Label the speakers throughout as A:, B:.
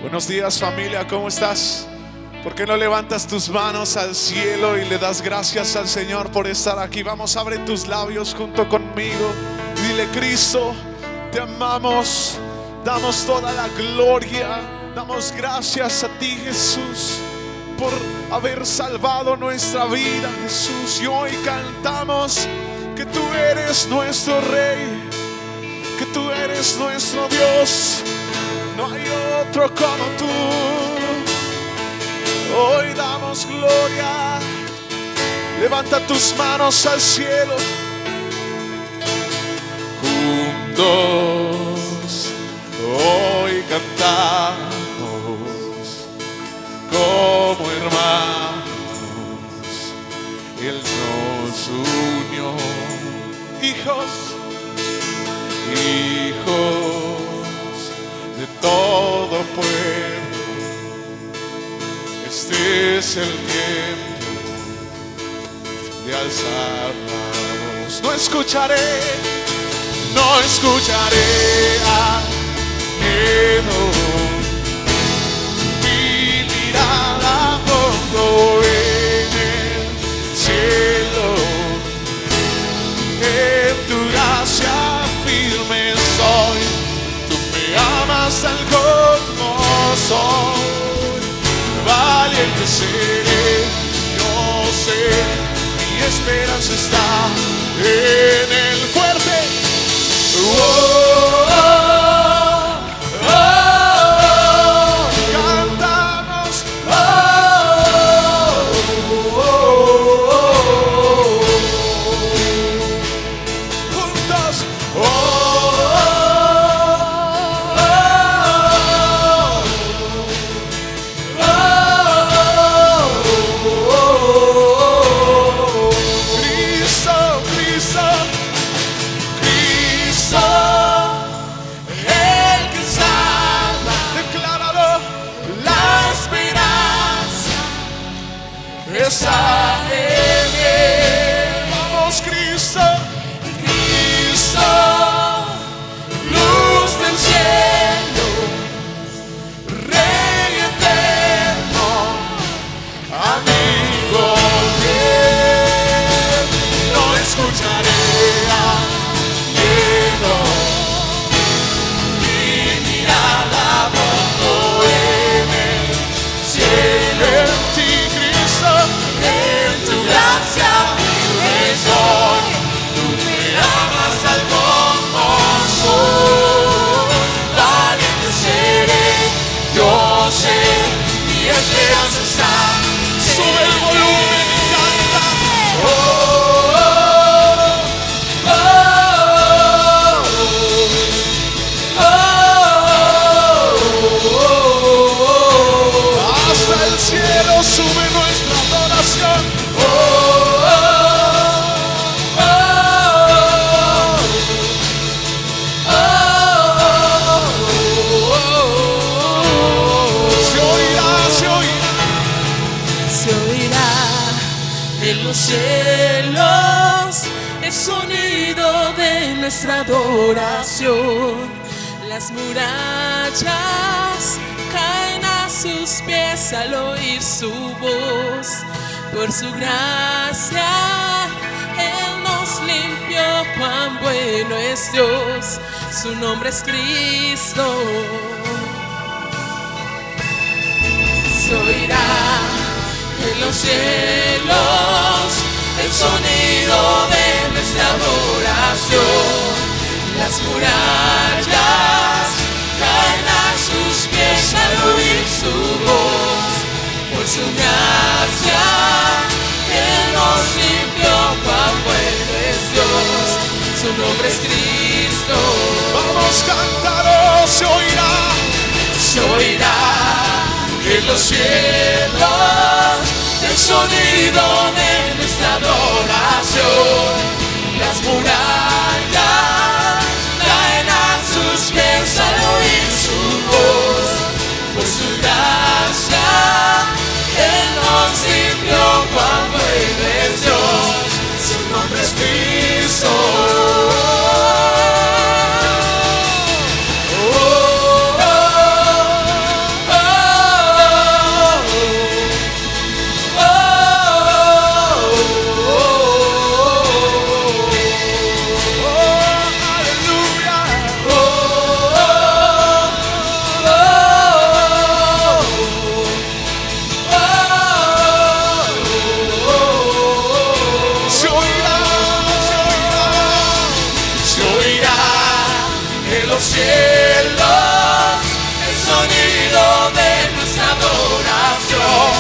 A: Buenos días, familia, ¿cómo estás? ¿Por qué no levantas tus manos al cielo y le das gracias al Señor por estar aquí? Vamos, abre tus labios junto conmigo y dile: Cristo, te amamos, damos toda la gloria, damos gracias a ti, Jesús, por haber salvado nuestra vida, Jesús. Y hoy cantamos que tú eres nuestro Rey, que tú eres nuestro Dios. No hay otro como tú. Hoy damos gloria. Levanta tus manos al cielo. Juntos hoy cantamos como hermanos. Él nos unió. Hijos de todo pueblo, este es el tiempo de alzar la voz. No escucharé a miedo, mi mirada pongo en el cielo, en tu gracia firme soy. Amas tal como soy, valiente seré, yo sé, mi esperanza está en el fuerte. Cantamos, juntos, vamos, Cristo, luz del cielo, Rey eterno, amigo fiel. No escucharé a miedo, mi mirada pongo en el cielo, en ti, Cristo. En tu gracia firme soy, tú me amas tal como soy. Valiente seré, yo sé, mi esperanza está. Sube el volumen y canta. Hasta el cielo sube nuestra adoración.
B: Se oirá en los cielos el sonido de nuestra adoración. Las murallas caen a sus pies al oír su voz. Por su gracia Él nos limpió, cuán bueno es Dios, su nombre es Cristo. Se oirá en los cielos el sonido de nuestra adoración. Las murallas caen a sus pies al oír su voz. Por su gracia Él nos limpió, cuán bueno es Dios, su nombre es Cristo.
A: Vamos, cantar, se oirá
B: en los cielos el sonido de nuestra adoración. Las murallas caen a sus pies al oír su voz. Por su gracia Él nos limpió, cuán bueno es Dios, su nombre es Cristo. cielos, el sonido de nuestra adoración.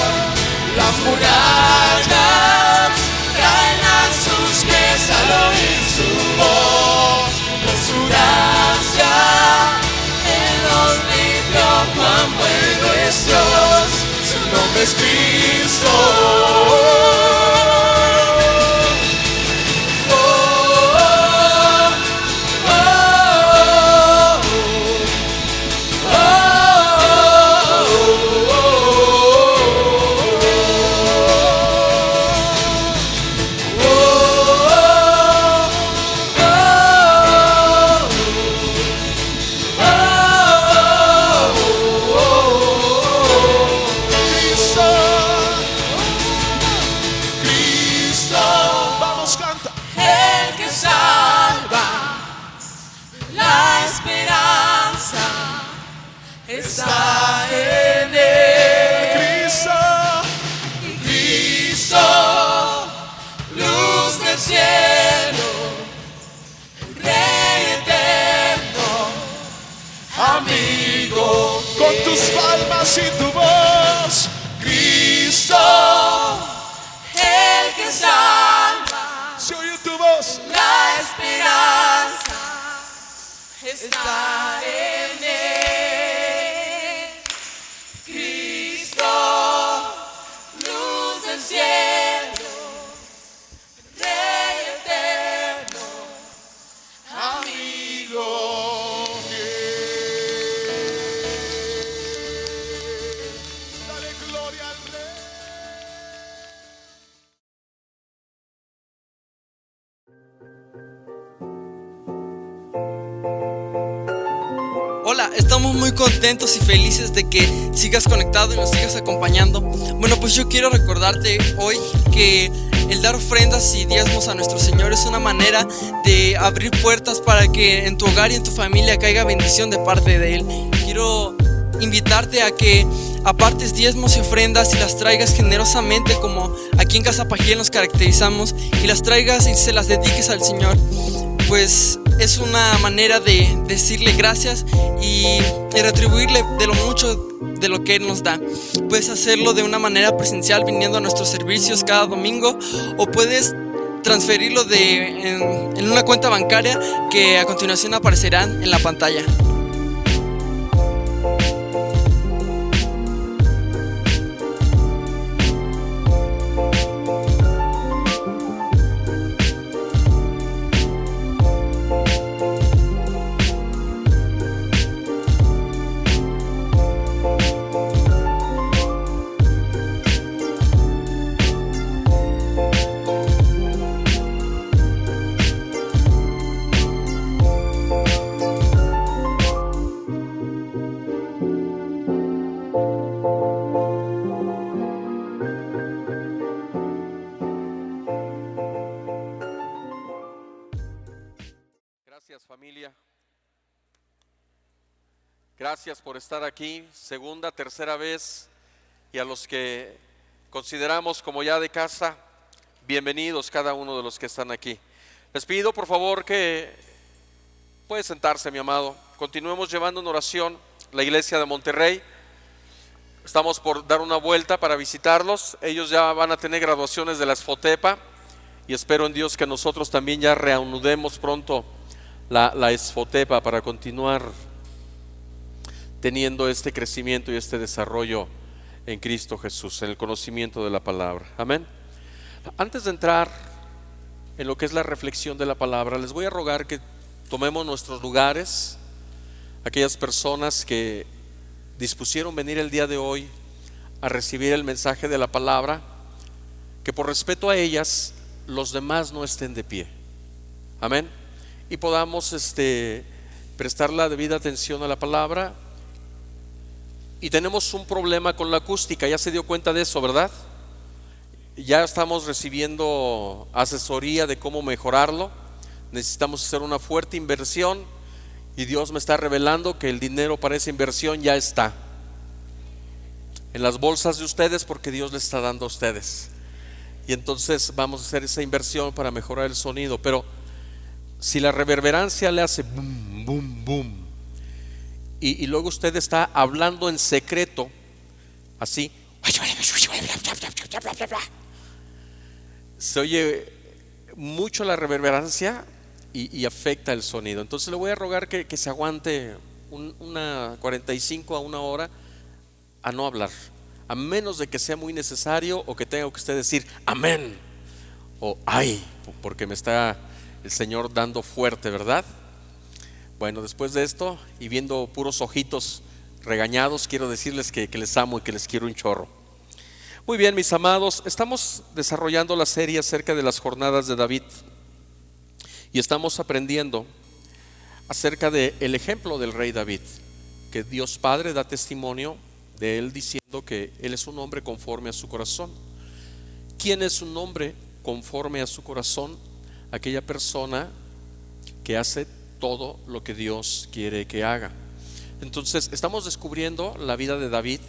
B: Las murallas caen a sus pies al oír su voz. Por su gracia Él nos limpió, cuán bueno es Dios. Su nombre es Cristo. Está en Él. Cristo, luz del cielo, Rey eterno, amigo.
A: Con tus palmas y tu voz,
B: Cristo, el que salva.
A: se oye tu voz.
B: La esperanza está en Él. Cielo, Rey eterno, amigo.
A: Dale gloria al Rey.
C: Hola, estamos muy contentos y felices de que sigas conectado y nos sigas acompañando. Bueno, pues yo quiero recordarte hoy que el dar ofrendas y diezmos a nuestro Señor es una manera de abrir puertas para que en tu hogar y en tu familia caiga bendición de parte de Él. Quiero invitarte a que apartes diezmos y ofrendas y las traigas generosamente, como aquí en Casa Pajiel nos caracterizamos, y las traigas y se las dediques al Señor. Pues es una manera de decirle gracias y retribuirle de lo mucho de lo que Él nos da. Puedes hacerlo de una manera presencial viniendo a nuestros servicios cada domingo, o puedes transferirlo en una cuenta bancaria que a continuación aparecerán en la pantalla.
D: Gracias, familia. Gracias por estar aquí, segunda, tercera vez. Y a los que consideramos como ya de casa, bienvenidos cada uno de los que están aquí. Les pido por favor que puede sentarse, mi amado. Continuemos llevando en oración la iglesia de Monterrey. Estamos por dar una vuelta para visitarlos. Ellos ya van a tener graduaciones de la Esfotepa y espero en Dios que nosotros también ya reanudemos pronto la Esfotepa para continuar teniendo este crecimiento y este desarrollo en Cristo Jesús, en el conocimiento de la palabra. Amén. Antes de entrar en lo que es la reflexión de la palabra, les voy a rogar que tomemos nuestros lugares. Aquellas personas que dispusieron venir el día de hoy a recibir el mensaje de la palabra, que por respeto a ellas los demás no estén de pie. Amén. Y podamos prestar la debida atención a la palabra. Y tenemos un problema con la acústica, ya se dio cuenta de eso, ¿verdad? Ya estamos recibiendo asesoría de cómo mejorarlo. Necesitamos hacer una fuerte inversión y Dios me está revelando que el dinero para esa inversión ya está en las bolsas de ustedes, porque Dios les está dando a ustedes. Y entonces vamos a hacer esa inversión para mejorar el sonido. Pero si la reverberancia le hace boom, boom, boom, y luego usted está hablando en secreto, así, se oye mucho la reverberancia y afecta el sonido. Entonces le voy a rogar que se aguante una 45 a una hora a no hablar, a menos de que sea muy necesario o que tenga que usted decir amén o ay, porque me está el Señor dando fuerte, ¿verdad? Bueno, después de esto y viendo puros ojitos regañados, quiero decirles que les amo y que les quiero un chorro. Muy bien, mis amados, estamos desarrollando la serie acerca de las jornadas de David y estamos aprendiendo acerca del ejemplo del rey David, que Dios Padre da testimonio de él diciendo que él es un hombre conforme a su corazón. ¿Quién es un hombre conforme a su corazón? Aquella persona que hace todo lo que Dios quiere que haga. Entonces estamos descubriendo la vida de David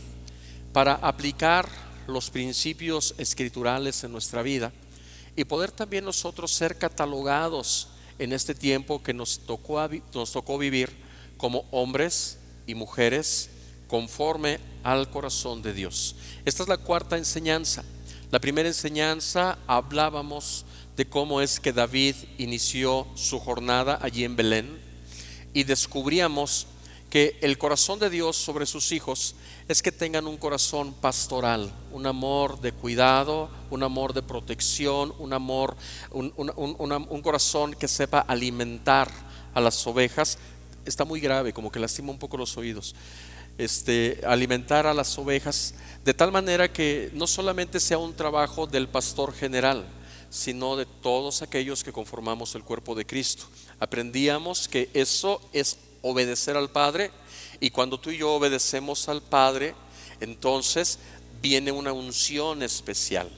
D: para aplicar los principios escriturales en nuestra vida y poder también nosotros ser catalogados en este tiempo que nos tocó vivir como hombres y mujeres conforme al corazón de Dios. Esta es la cuarta enseñanza. La primera enseñanza hablábamos de cómo es que David inició su jornada allí en Belén y descubríamos que el corazón de Dios sobre sus hijos es que tengan un corazón pastoral, un amor de cuidado, un amor de protección, un corazón que sepa alimentar a las ovejas. Está muy grave, como que lastima un poco los oídos. Alimentar a las ovejas de tal manera que no solamente sea un trabajo del pastor general, sino de todos aquellos que conformamos el cuerpo de Cristo. Aprendíamos que eso es obedecer al Padre, y cuando tú y yo obedecemos al Padre, entonces viene una unción especial.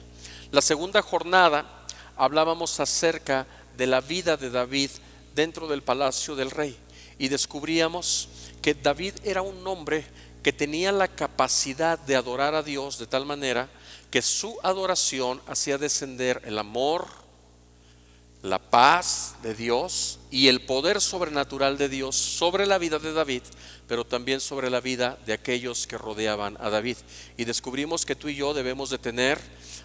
D: La segunda jornada hablábamos acerca de la vida de David dentro del palacio del rey y descubríamos que David era un hombre que tenía la capacidad de adorar a Dios de tal manera que su adoración hacía descender el amor, la paz de Dios y el poder sobrenatural de Dios sobre la vida de David, pero también sobre la vida de aquellos que rodeaban a David. Y descubrimos que tú y yo debemos de tener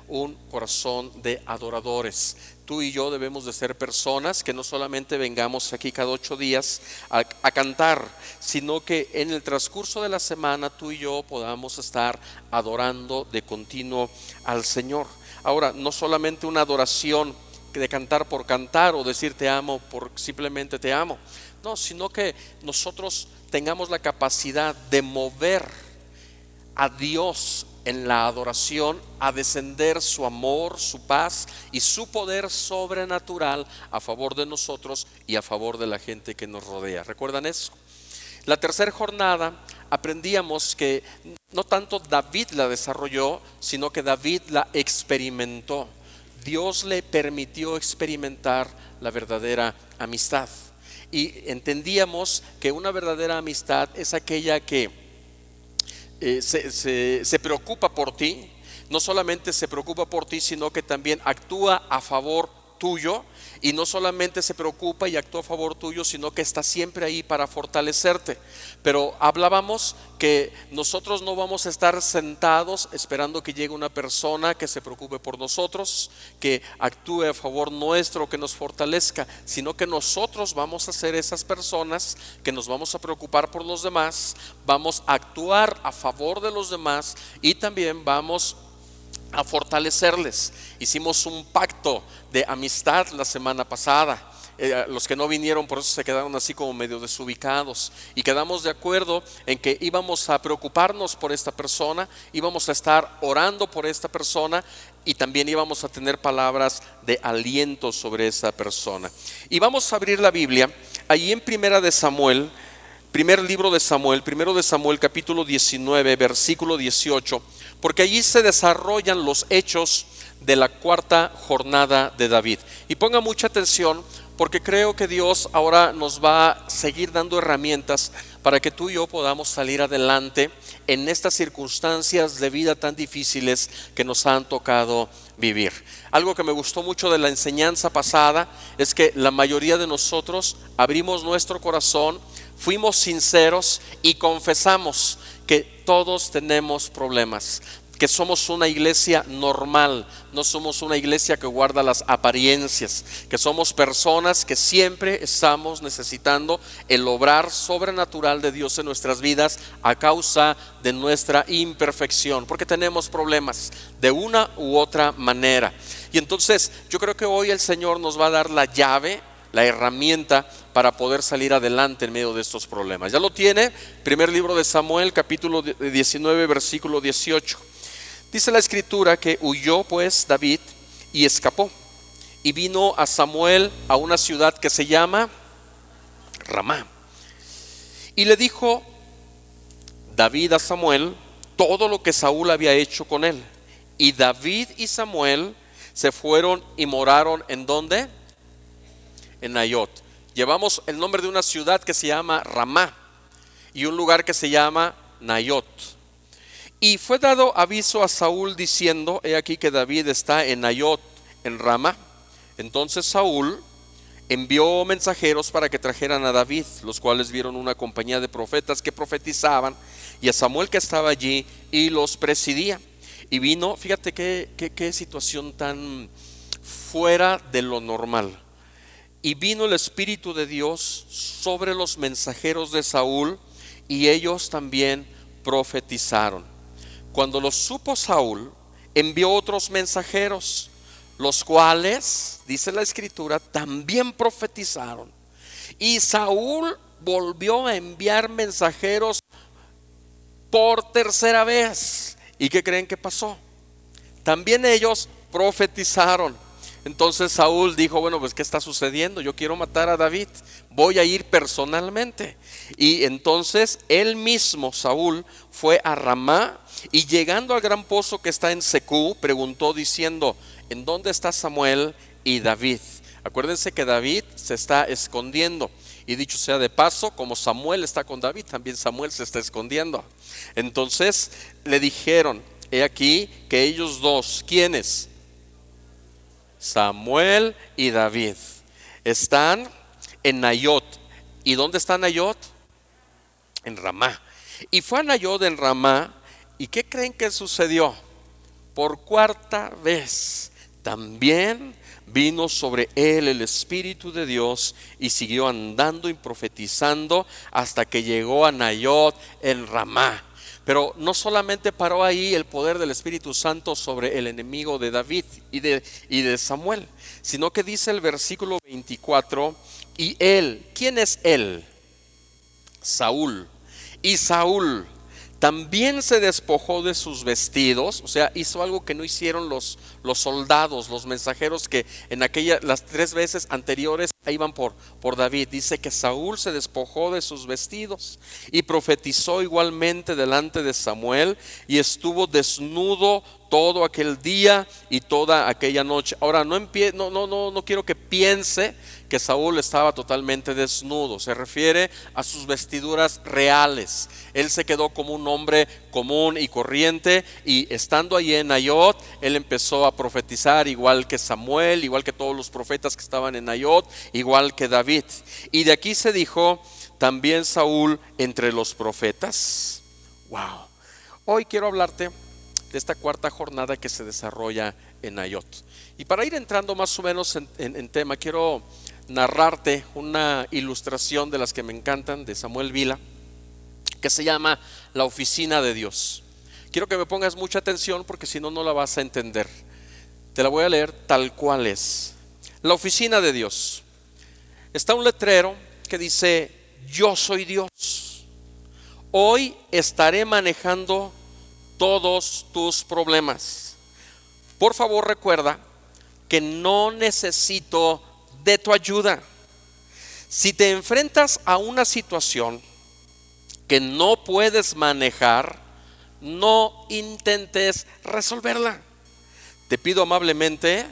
D: un corazón de adoradores. Tú y yo debemos de ser personas que no solamente vengamos aquí cada 8 días a cantar, sino que en el transcurso de la semana tú y yo podamos estar adorando de continuo al Señor. Ahora, no solamente una adoración de cantar por cantar o decir te amo por simplemente te amo, no, sino que nosotros tengamos la capacidad de mover a Dios en la adoración, a descender su amor, su paz y su poder sobrenatural a favor de nosotros y a favor de la gente que nos rodea. ¿Recuerdan eso? La tercera jornada aprendíamos que no tanto David la desarrolló, sino que David la experimentó. Dios le permitió experimentar la verdadera amistad. Y entendíamos que una verdadera amistad es aquella que se preocupa por ti. No solamente se preocupa por ti, sino que también actúa a favor tuyo. Y no solamente se preocupa y actúa a favor tuyo, sino que está siempre ahí para fortalecerte. Pero hablábamos que nosotros no vamos a estar sentados esperando que llegue una persona que se preocupe por nosotros, que actúe a favor nuestro, que nos fortalezca, sino que nosotros vamos a ser esas personas que nos vamos a preocupar por los demás, vamos a actuar a favor de los demás y también vamos a fortalecerles. Hicimos un pacto de amistad la semana pasada. Los que no vinieron por eso se quedaron así como medio desubicados, y quedamos de acuerdo en que íbamos a preocuparnos por esta persona, íbamos a estar orando por esta persona y también íbamos a tener palabras de aliento sobre esa persona. Y vamos a abrir la Biblia allí en Primero de Samuel capítulo 19 versículo 18, porque allí se desarrollan los hechos de la cuarta jornada de David. Y ponga mucha atención, porque creo que Dios ahora nos va a seguir dando herramientas para que tú y yo podamos salir adelante en estas circunstancias de vida tan difíciles que nos han tocado vivir. Algo que me gustó mucho de la enseñanza pasada es que la mayoría de nosotros abrimos nuestro corazón fuimos sinceros y confesamos que todos tenemos problemas, que somos una iglesia normal, no somos una iglesia que guarda las apariencias, que somos personas que siempre estamos necesitando el obrar sobrenatural de Dios en nuestras vidas a causa de nuestra imperfección, porque tenemos problemas de una u otra manera. Y entonces yo creo que hoy el Señor nos va a dar la llave, la herramienta para poder salir adelante en medio de estos problemas. Ya lo tiene, primer libro de Samuel, capítulo 19, versículo 18. Dice la escritura que huyó pues David y escapó, y vino a Samuel a una ciudad que se llama Ramá. Y le dijo David a Samuel todo lo que Saúl había hecho con él. Y David y Samuel se fueron y moraron ¿en dónde? En Nayot. Llevamos el nombre de una ciudad que se llama Ramá y un lugar que se llama Nayot. Y fue dado aviso a Saúl diciendo: he aquí que David está en Nayot, en Ramá. Entonces Saúl envió mensajeros para que trajeran a David, los cuales vieron una compañía de profetas que profetizaban, y a Samuel que estaba allí y los presidía. Y vino, fíjate qué situación tan fuera de lo normal. Y vino el Espíritu de Dios sobre los mensajeros de Saúl, y ellos también profetizaron. Cuando lo supo Saúl, envió otros mensajeros, los cuales, dice la escritura, también profetizaron. Y Saúl volvió a enviar mensajeros por tercera vez. ¿Y qué creen que pasó? También ellos profetizaron. Entonces Saúl dijo: bueno, pues ¿qué está sucediendo? Yo quiero matar a David, voy a ir personalmente. Y entonces él mismo, Saúl, fue a Ramá, y llegando al gran pozo que está en Secú, preguntó diciendo: ¿en dónde está Samuel y David? Acuérdense que David se está escondiendo, y dicho sea de paso, como Samuel está con David, también Samuel se está escondiendo. Entonces le dijeron: he aquí que ellos dos, ¿quiénes? Samuel y David, están en Nayot. ¿Y dónde está Nayot? En Ramá. Y fue a Nayot en Ramá, ¿y qué creen que sucedió? Por cuarta vez también vino sobre él el Espíritu de Dios, y siguió andando y profetizando hasta que llegó a Nayot en Ramá. Pero no solamente paró ahí el poder del Espíritu Santo sobre el enemigo de David y de Samuel, sino que dice el versículo 24: y él, ¿quién es él? Saúl. Y Saúl también se despojó de sus vestidos, o sea, hizo algo que no hicieron los soldados, los mensajeros que en las 3 veces anteriores iban por David. Dice que Saúl se despojó de sus vestidos y profetizó igualmente delante de Samuel, y estuvo desnudo todo aquel día y toda aquella noche. Ahora no quiero que piense que Saúl estaba totalmente desnudo. Se refiere a sus vestiduras reales. Él se quedó como un hombre común y corriente, y estando allí en Nayot, él empezó a profetizar igual que Samuel, igual que todos los profetas que estaban en Nayot, igual que David. Y de aquí se dijo también Saúl entre los profetas. Wow. Hoy quiero hablarte de esta cuarta jornada que se desarrolla en Nayot. Y para ir entrando más o menos en tema, quiero narrarte una ilustración de las que me encantan, de Samuel Vila, que se llama La Oficina de Dios. Quiero que me pongas mucha atención, porque si no, no la vas a entender. Te la voy a leer tal cual es. La Oficina de Dios. Está un letrero que dice: yo soy Dios. Hoy estaré manejando todos tus problemas. Por favor, recuerda que no necesito de tu ayuda. Si te enfrentas a una situación que no puedes manejar, no intentes resolverla. Te pido amablemente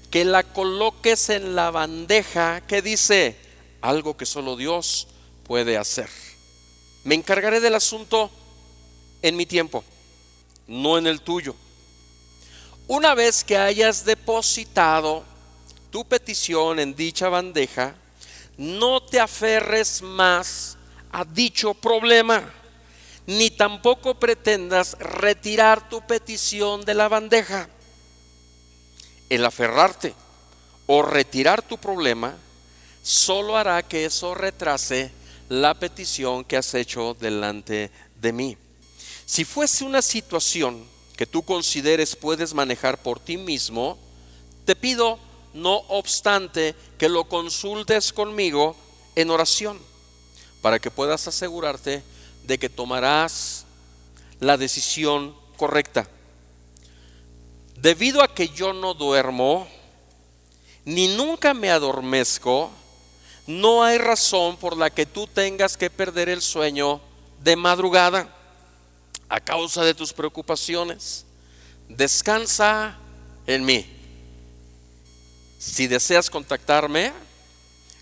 D: que la coloques en la bandeja que dice: algo que solo Dios puede hacer. Me encargaré del asunto en mi tiempo, no en el tuyo. Una vez que hayas depositado tu petición en dicha bandeja, no te aferres más a dicho problema, ni tampoco pretendas retirar tu petición de la bandeja. El aferrarte o retirar tu problema solo hará que eso retrase la petición que has hecho delante de mí. Si fuese una situación que tú consideres puedes manejar por ti mismo, te pido, no obstante, que lo consultes conmigo en oración, para que puedas asegurarte de que tomarás la decisión correcta. Debido a que yo no duermo, ni nunca me adormezco, no hay razón por la que tú tengas que perder el sueño de madrugada a causa de tus preocupaciones. Descansa en mí. Si deseas contactarme,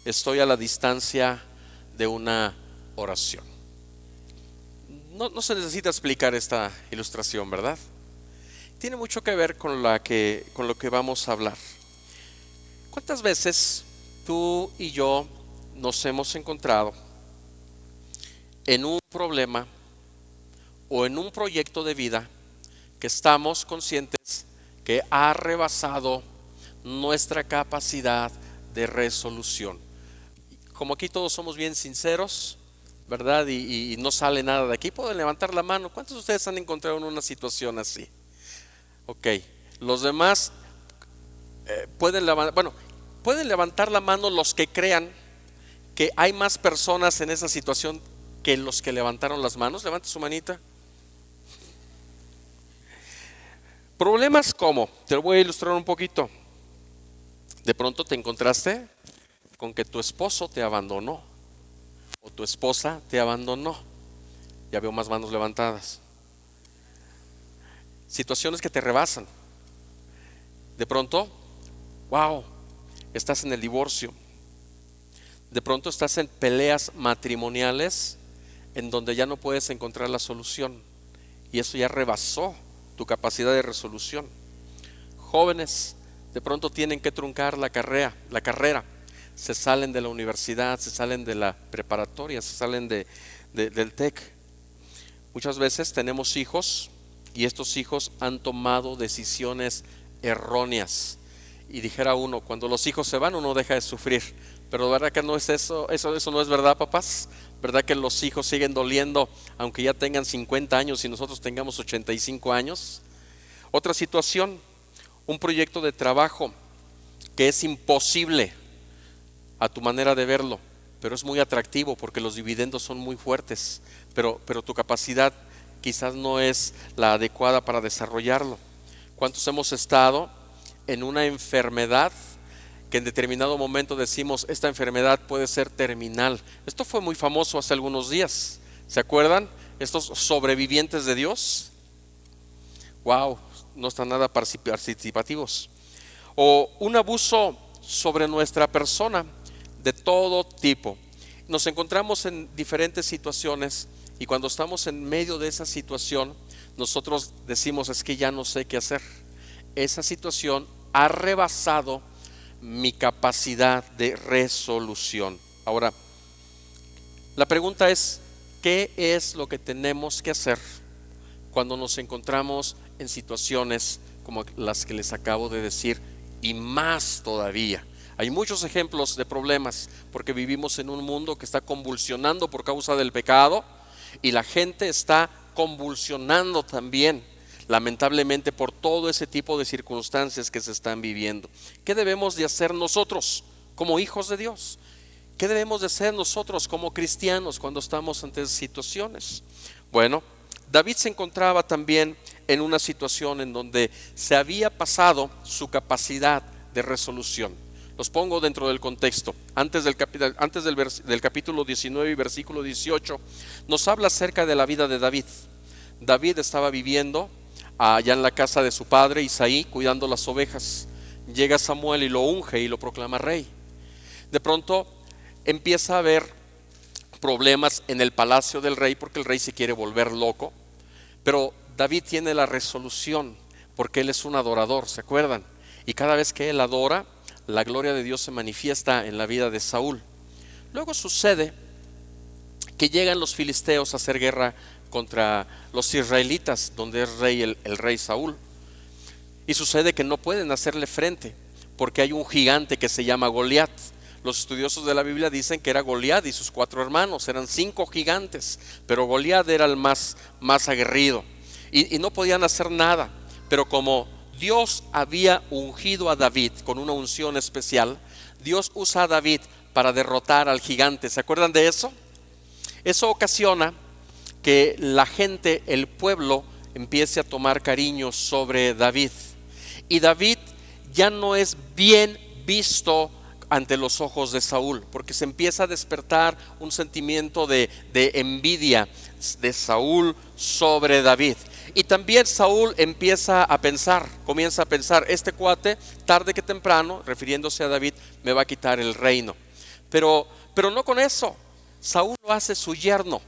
D: estoy a la distancia de una oración. No se necesita explicar esta ilustración, ¿verdad? Tiene mucho que ver con lo que vamos a hablar. ¿Cuántas veces tú y yo nos hemos encontrado en un problema o en un proyecto de vida que estamos conscientes que ha rebasado nuestra capacidad de resolución? Como aquí todos somos bien sinceros, ¿verdad? Y no sale nada de aquí, pueden levantar la mano. ¿Cuántos de ustedes han encontrado en una situación así? Ok, los demás pueden levantar la mano los que crean que hay más personas en esa situación que los que levantaron las manos. Levante su manita. Problemas como, te lo voy a ilustrar un poquito. De pronto te encontraste con que tu esposo te abandonó o tu esposa te abandonó. Ya veo más manos levantadas. Situaciones que te rebasan. De pronto, wow, estás en el divorcio. De pronto estás en peleas matrimoniales en donde ya no puedes encontrar la solución, y eso ya rebasó tu capacidad de resolución. Jóvenes de pronto tienen que truncar la carrera, se salen de la universidad, se salen de la preparatoria, se salen del TEC. Muchas veces tenemos hijos y estos hijos han tomado decisiones erróneas. Y dijera uno, cuando los hijos se van uno deja de sufrir, pero ¿verdad que no es eso no es verdad, papás? ¿Verdad que los hijos siguen doliendo aunque ya tengan 50 años y nosotros tengamos 85 años? Otra situación, un proyecto de trabajo que es imposible a tu manera de verlo, pero es muy atractivo porque los dividendos son muy fuertes, pero tu capacidad quizás no es la adecuada para desarrollarlo. ¿Cuántos hemos estado en una enfermedad que en determinado momento decimos, esta enfermedad puede ser terminal? Esto fue muy famoso hace algunos días. ¿Se acuerdan? Estos sobrevivientes de Dios. Wow, no están nada participativos. O un abuso sobre nuestra persona de todo tipo. Nos encontramos en diferentes situaciones y cuando estamos en medio de esa situación, nosotros decimos, es que ya no sé qué hacer. Esa situación ha rebasado mi capacidad de resolución. Ahora, la pregunta es, ¿qué es lo que tenemos que hacer cuando nos encontramos en situaciones como las que les acabo de decir y más todavía? Hay muchos ejemplos de problemas porque vivimos en un mundo que está convulsionando por causa del pecado y la gente está convulsionando también, lamentablemente, por todo ese tipo de circunstancias que se están viviendo. ¿Qué debemos de hacer nosotros como hijos de Dios? ¿Qué debemos de hacer nosotros como cristianos cuando estamos ante esas situaciones? Bueno, David se encontraba también en una situación en donde se había pasado su capacidad de resolución. Los pongo dentro del contexto. Antes del capítulo 19 y versículo 18 nos habla acerca de la vida de David. David estaba viviendo allá en la casa de su padre Isaí, cuidando las ovejas. Llega Samuel y lo unge y lo proclama rey. De pronto empieza a haber problemas en el palacio del rey porque el rey se quiere volver loco. Pero David tiene la resolución porque él es un adorador, ¿se acuerdan? Y cada vez que él adora, la gloria de Dios se manifiesta en la vida de Saúl. Luego sucede que llegan los filisteos a hacer guerra contra los israelitas, donde es rey el rey Saúl. Y sucede que no pueden hacerle frente porque hay un gigante que se llama Goliat. Los estudiosos de la Biblia dicen que era Goliat y sus 4 hermanos, eran 5 gigantes, pero Goliat era el más aguerrido y no podían hacer nada. Pero como Dios había ungido a David con una unción especial, Dios usa a David para derrotar al gigante. ¿Se acuerdan de eso? Eso ocasiona que la gente, el pueblo, empiece a tomar cariño sobre David. Y David ya no es bien visto ante los ojos de Saúl, porque se empieza a despertar un sentimiento de envidia de Saúl sobre David. Y también Saúl comienza a pensar, este cuate, tarde que temprano, refiriéndose a David, me va a quitar el reino. Pero no con eso, Saúl lo hace su yerno.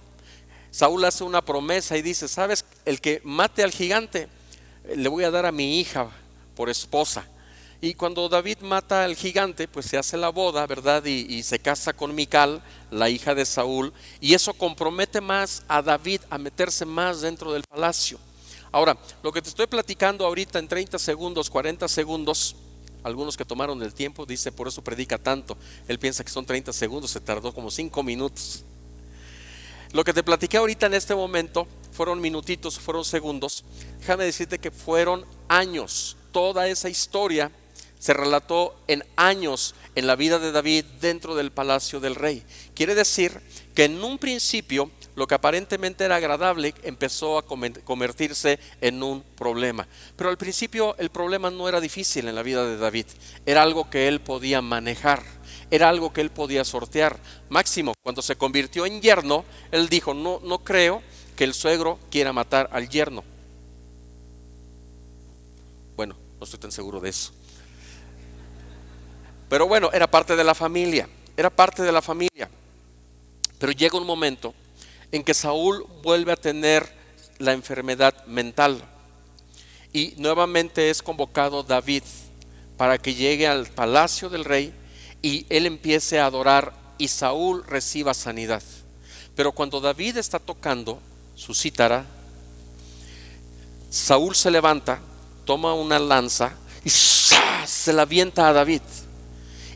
D: Saúl hace una promesa y dice, ¿sabes? El que mate al gigante, le voy a dar a mi hija por esposa. Y cuando David mata al gigante, pues se hace la boda, ¿verdad? Y se casa con Mical, la hija de Saúl. Y eso compromete más a David a meterse más dentro del palacio. Ahora, lo que te estoy platicando ahorita en 30 segundos, 40 segundos, algunos que tomaron el tiempo, dice, por eso predica tanto. Él piensa que son 30 segundos, se tardó como 5 minutos. Lo que te platiqué ahorita en este momento fueron minutitos, fueron segundos. Déjame decirte que fueron años. Toda esa historia se relató en años en la vida de David dentro del palacio del rey. Quiere decir que en un principio lo que aparentemente era agradable empezó a convertirse en un problema. Pero al principio el problema no era difícil en la vida de David. Era algo que él podía manejar. Era algo que él podía sortear. Máximo, cuando se convirtió en yerno, él dijo, no creo que el suegro quiera matar al yerno. Bueno, no estoy tan seguro de eso. Pero bueno, era parte de la familia. Pero llega un momento en que Saúl vuelve a tener la enfermedad mental. Y nuevamente es convocado David para que llegue al palacio del rey y él empiece a adorar y Saúl reciba sanidad. Pero cuando David está tocando su cítara, Saúl se levanta, toma una lanza y se la avienta a David.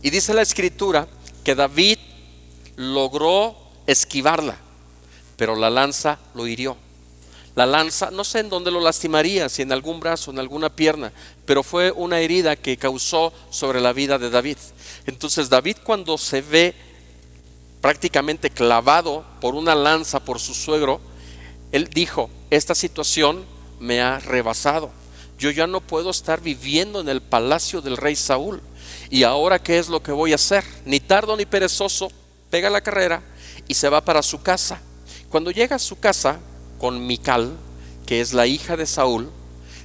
D: Y dice la escritura que David logró esquivarla, pero la lanza lo hirió. La lanza, no sé en dónde lo lastimaría, si en algún brazo, en alguna pierna, pero fue una herida que causó sobre la vida de David. Entonces David, cuando se ve prácticamente clavado por una lanza por su suegro, él dijo, esta situación me ha rebasado. Yo ya no puedo estar viviendo en el palacio del rey Saúl. Y ahora, ¿qué es lo que voy a hacer? Ni tardo ni perezoso, pega la carrera y se va para su casa. Cuando llega a su casa con Mical, que es la hija de Saúl,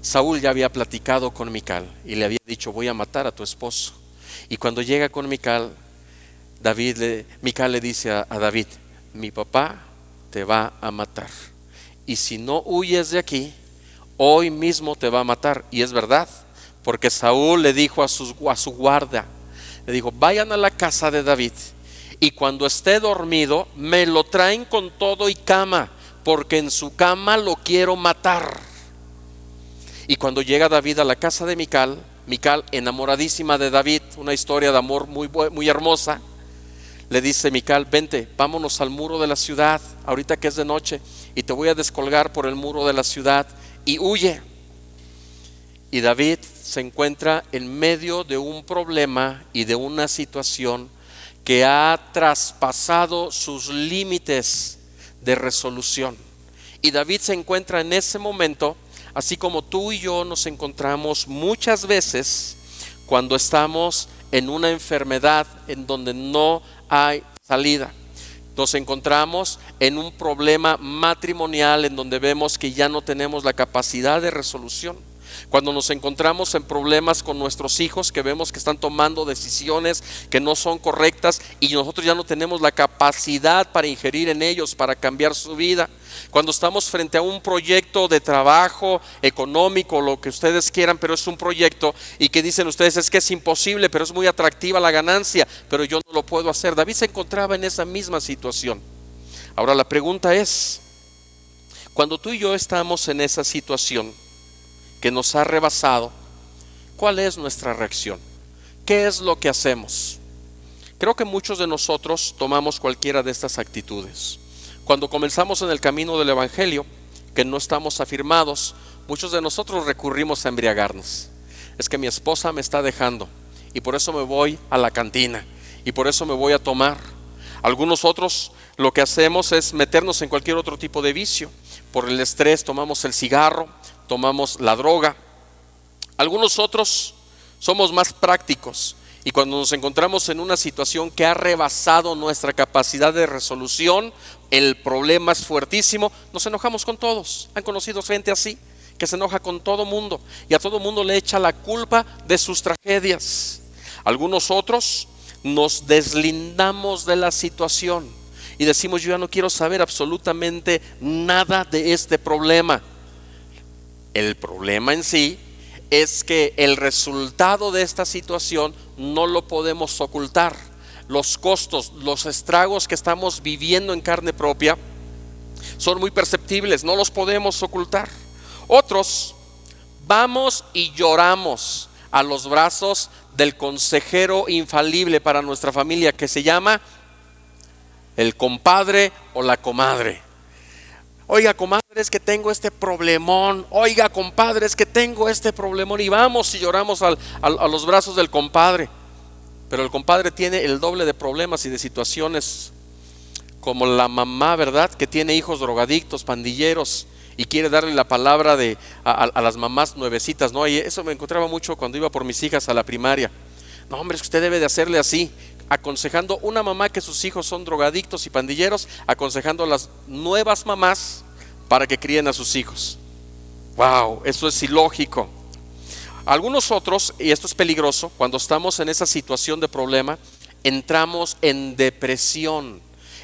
D: Saúl ya había platicado con Mical y le había dicho, voy a matar a tu esposo. Y cuando llega con Mical, Mical le dice a David, mi papá te va a matar. Y si no huyes de aquí, hoy mismo te va a matar. Y es verdad, porque Saúl le dijo a su guardia, le dijo, vayan a la casa de David y cuando esté dormido me lo traen con todo y cama, porque en su cama lo quiero matar. Y cuando llega David a la casa de Mical, enamoradísima de David, una historia de amor muy hermosa, le dice Mical, vente, vámonos al muro de la ciudad, ahorita que es de noche, y te voy a descolgar por el muro de la ciudad y huye. Y David se encuentra en medio de un problema y de una situación que ha traspasado sus límites de resolución. Y David se encuentra en ese momento, así como tú y yo nos encontramos muchas veces cuando estamos en una enfermedad en donde no hay salida. Nos encontramos en un problema matrimonial en donde vemos que ya no tenemos la capacidad de resolución. Cuando nos encontramos en problemas con nuestros hijos, que vemos que están tomando decisiones que no son correctas y nosotros ya no tenemos la capacidad para ingerir en ellos, para cambiar su vida. Cuando estamos frente a un proyecto de trabajo económico, lo que ustedes quieran, pero es un proyecto y que dicen ustedes es que es imposible, pero es muy atractiva la ganancia, pero yo no lo puedo hacer. David se encontraba en esa misma situación. Ahora la pregunta es, cuando tú y yo estamos en esa situación que nos ha rebasado, ¿cuál es nuestra reacción? ¿Qué es lo que hacemos? Creo que muchos de nosotros tomamos cualquiera de estas actitudes. Cuando comenzamos en el camino del Evangelio, que no estamos afirmados, muchos de nosotros recurrimos a embriagarnos. Es que mi esposa me está dejando y por eso me voy a la cantina y por eso me voy a tomar. Algunos otros lo que hacemos es meternos en cualquier otro tipo de vicio. Por el estrés tomamos el cigarro, tomamos la droga. Algunos otros somos más prácticos y cuando nos encontramos en una situación que ha rebasado nuestra capacidad de resolución, el problema es fuertísimo, nos enojamos con todos. ¿Han conocido gente así? Que se enoja con todo mundo y a todo mundo le echa la culpa de sus tragedias. Algunos otros nos deslindamos de la situación y decimos: yo ya no quiero saber absolutamente nada de este problema. El problema en sí es que el resultado de esta situación no lo podemos ocultar. Los costos, los estragos que estamos viviendo en carne propia son muy perceptibles, no los podemos ocultar. Otros vamos y lloramos a los brazos del consejero infalible para nuestra familia, que se llama el compadre o la comadre. Oiga, comadre, es que tengo este problemón. Oiga, compadre, es que tengo este problemón. Y vamos y lloramos a los brazos del compadre. Pero el compadre tiene el doble de problemas y de situaciones, como la mamá, ¿verdad? Que tiene hijos drogadictos, pandilleros, y quiere darle la palabra a las mamás nuevecitas, ¿no? Y eso me encontraba mucho cuando iba por mis hijas a la primaria. No, hombre, es que usted debe de hacerle así, aconsejando una mamá que sus hijos son drogadictos y pandilleros, aconsejando a las nuevas mamás para que críen a sus hijos. Wow, eso es ilógico. Algunos otros, y esto es peligroso, cuando estamos en esa situación de problema, entramos en depresión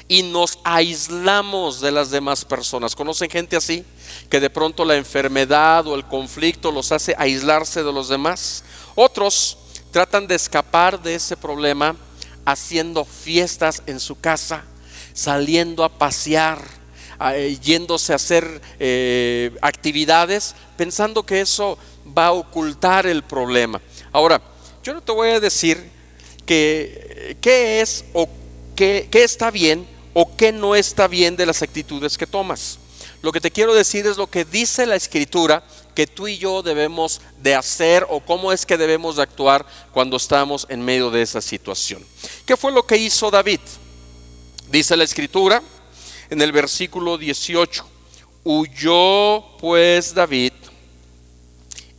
D: y nos aislamos de las demás personas. ¿Conocen gente así? Que de pronto la enfermedad o el conflicto los hace aislarse de los demás. Otros tratan de escapar de ese problema haciendo fiestas en su casa, saliendo a pasear, yéndose a hacer actividades, pensando que eso va a ocultar el problema. Ahora, yo no te voy a decir qué es o qué está bien o qué no está bien de las actitudes que tomas. Lo que te quiero decir es lo que dice la Escritura que tú y yo debemos de hacer, o cómo es que debemos de actuar cuando estamos en medio de esa situación. ¿Qué fue lo que hizo David? Dice la Escritura en el versículo 18: huyó pues David